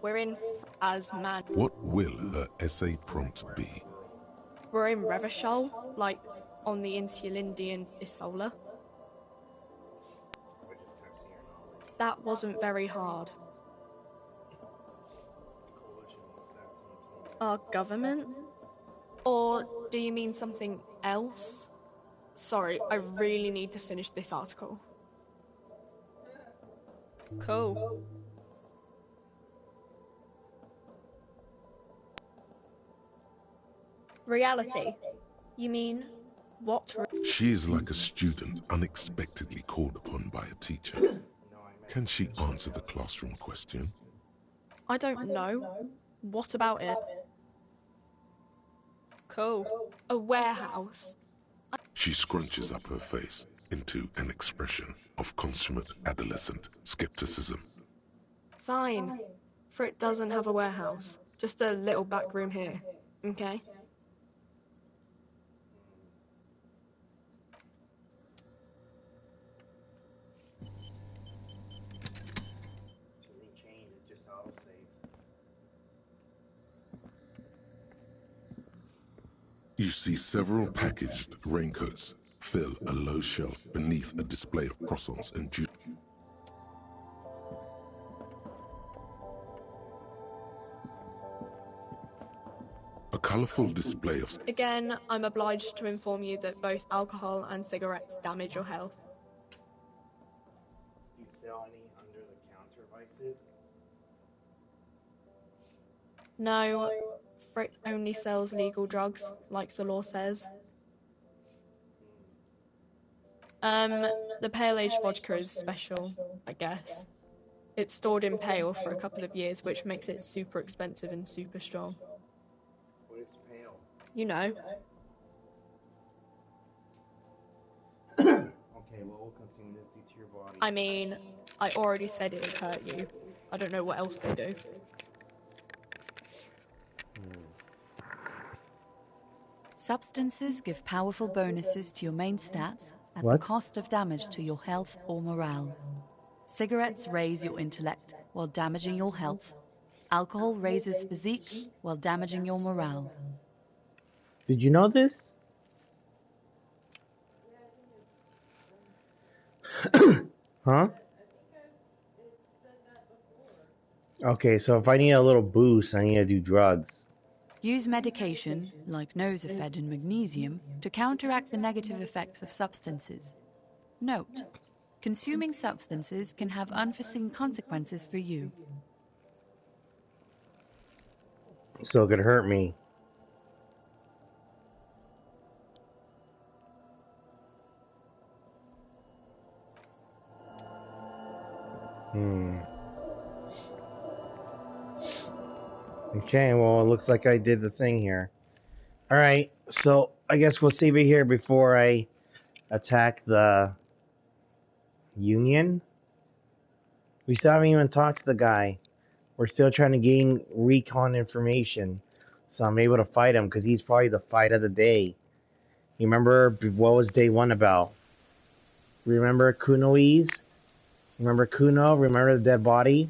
We're in as man. What will her essay prompt be? We're in Revachol, like on the Insulindian Isola. We're just testing your knowledge. That wasn't very hard. Coalition, what's that? Someone told me. Our government? Or do you mean something else? Sorry, I really need to finish this article. Cool. Reality? You mean what? She is like a student unexpectedly called upon by a teacher. Can she answer the classroom question? I don't know. What about it? Cool. A warehouse. She scrunches up her face into an expression of consummate adolescent skepticism. Fine. For it doesn't have a warehouse. Just a little back room here. Okay? Didn't change, it just autosave. You see several packaged raincoats fill a low shelf beneath a display of croissants and juice. A colorful display of... Again, I'm obliged to inform you that both alcohol and cigarettes damage your health. Do you sell any under-the-counter vices? No, Frit only sells legal drugs, like the law says. The pale age vodka is special, I guess. It's stored in pale for a couple of years, which makes it super expensive and super strong. What is pale? You know. Okay, what will consume this due to your body? I mean, I already said it would hurt you. I don't know what else they do. Substances give powerful bonuses to your main stats at What? the cost of damage to your health or morale. Cigarettes raise your intellect while damaging your health. Alcohol raises physique while damaging your morale. Did you know this? Huh? Okay, so if I need a little boost, I need to do drugs. Use medication, like Nosafed and magnesium, to counteract the negative effects of substances. Note, consuming substances can have unforeseen consequences for you. So it could hurt me. Okay, well, it looks like I did the thing here. Alright, so I guess we'll save it here before I attack the Union. We still haven't even talked to the guy. We're still trying to gain recon information. So I'm able to fight him because he's probably the fight of the day. You remember what was day one about? Remember Kunoise? Remember Kuno? Remember the dead body?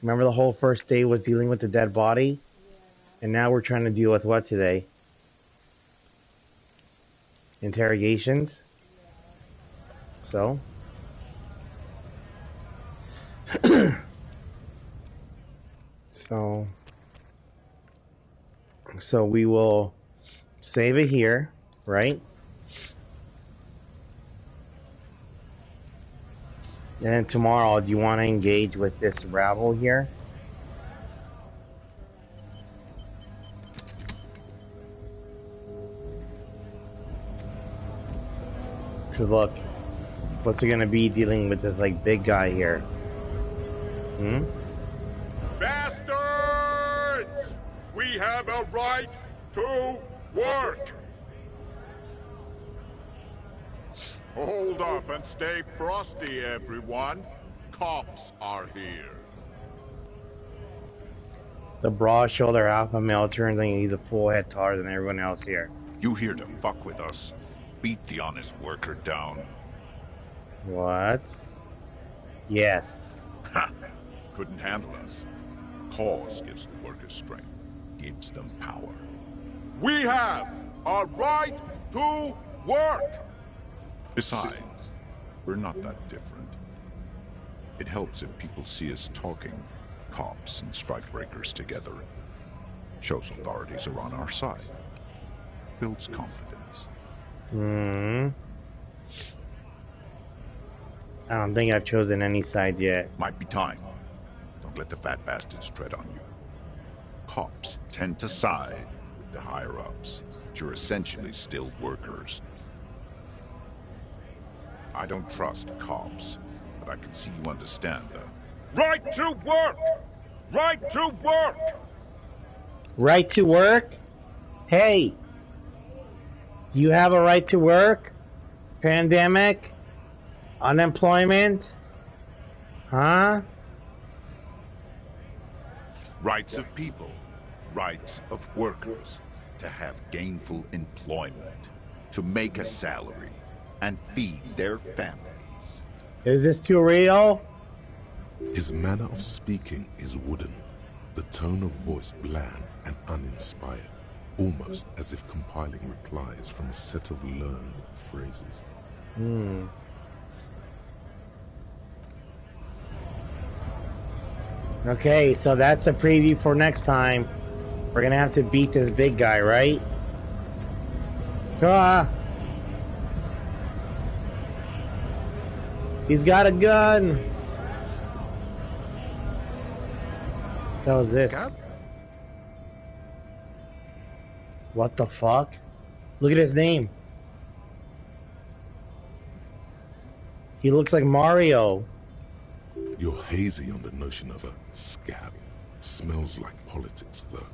Remember the whole first day was dealing with the dead body? And now we're trying to deal with what today? Interrogations? So? So we will save it here, right? And tomorrow, do you want to engage with this rabble here? Because look, what's it going to be dealing with this, like, big guy here? Bastards! We have a right to work! Hold up and stay frosty, everyone. Cops are here. The broad-shoulder alpha male turns and he's a full head taller than everyone else here. You here to fuck with us? Beat the honest worker down. What? Yes. Ha! Couldn't handle us. Cause gives the workers strength, gives them power. We have a right to work! Besides, we're not that different. It helps if people see us talking, cops and strikebreakers together. Shows authorities are on our side. Builds confidence. I don't think I've chosen any sides yet. Might be time. Don't let the fat bastards tread on you. Cops tend to side with the higher-ups, but you're essentially still workers. I don't trust cops, but I can see you understand the right to work! Right to work! Right to work? Hey! Do you have a right to work? Pandemic? Unemployment? Huh? rights of people, rights of workers, to have gainful employment, to make a salary, and feed their families. Is this too real? His manner of speaking is wooden, the tone of voice bland and uninspired, almost as if compiling replies from a set of learned phrases. Okay, so that's a preview for next time. We're gonna have to beat this big guy, right? Ah! He's got a gun! That was this. Scab? What the fuck? Look at his name. He looks like Mario. You're hazy on the notion of a scab. Smells like politics, though.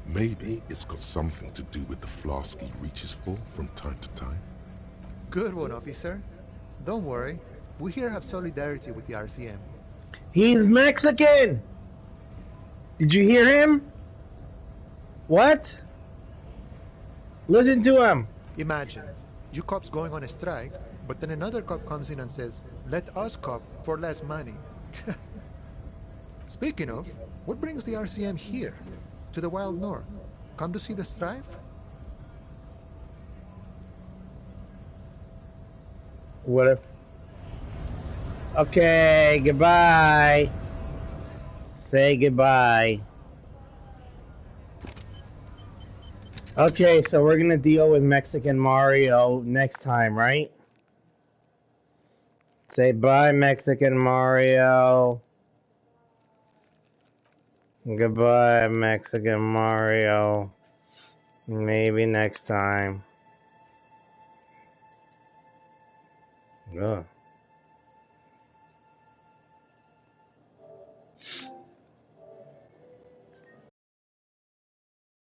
Maybe it's got something to do with the flask he reaches for from time to time. Good one, officer. Don't worry. We here have solidarity with the RCM. He's Mexican! Did you hear him? What? Listen to him. Imagine, you cops going on a strike, but then another cop comes in and says, let us cop for less money. Speaking of, what brings the RCM here? To the Wild North? Come to see the strife? What if... Okay, goodbye. Say goodbye. Okay, so we're gonna deal with Mexican Mario next time, right? Say bye, Mexican Mario. Goodbye, Mexican Mario. Maybe next time. Ugh.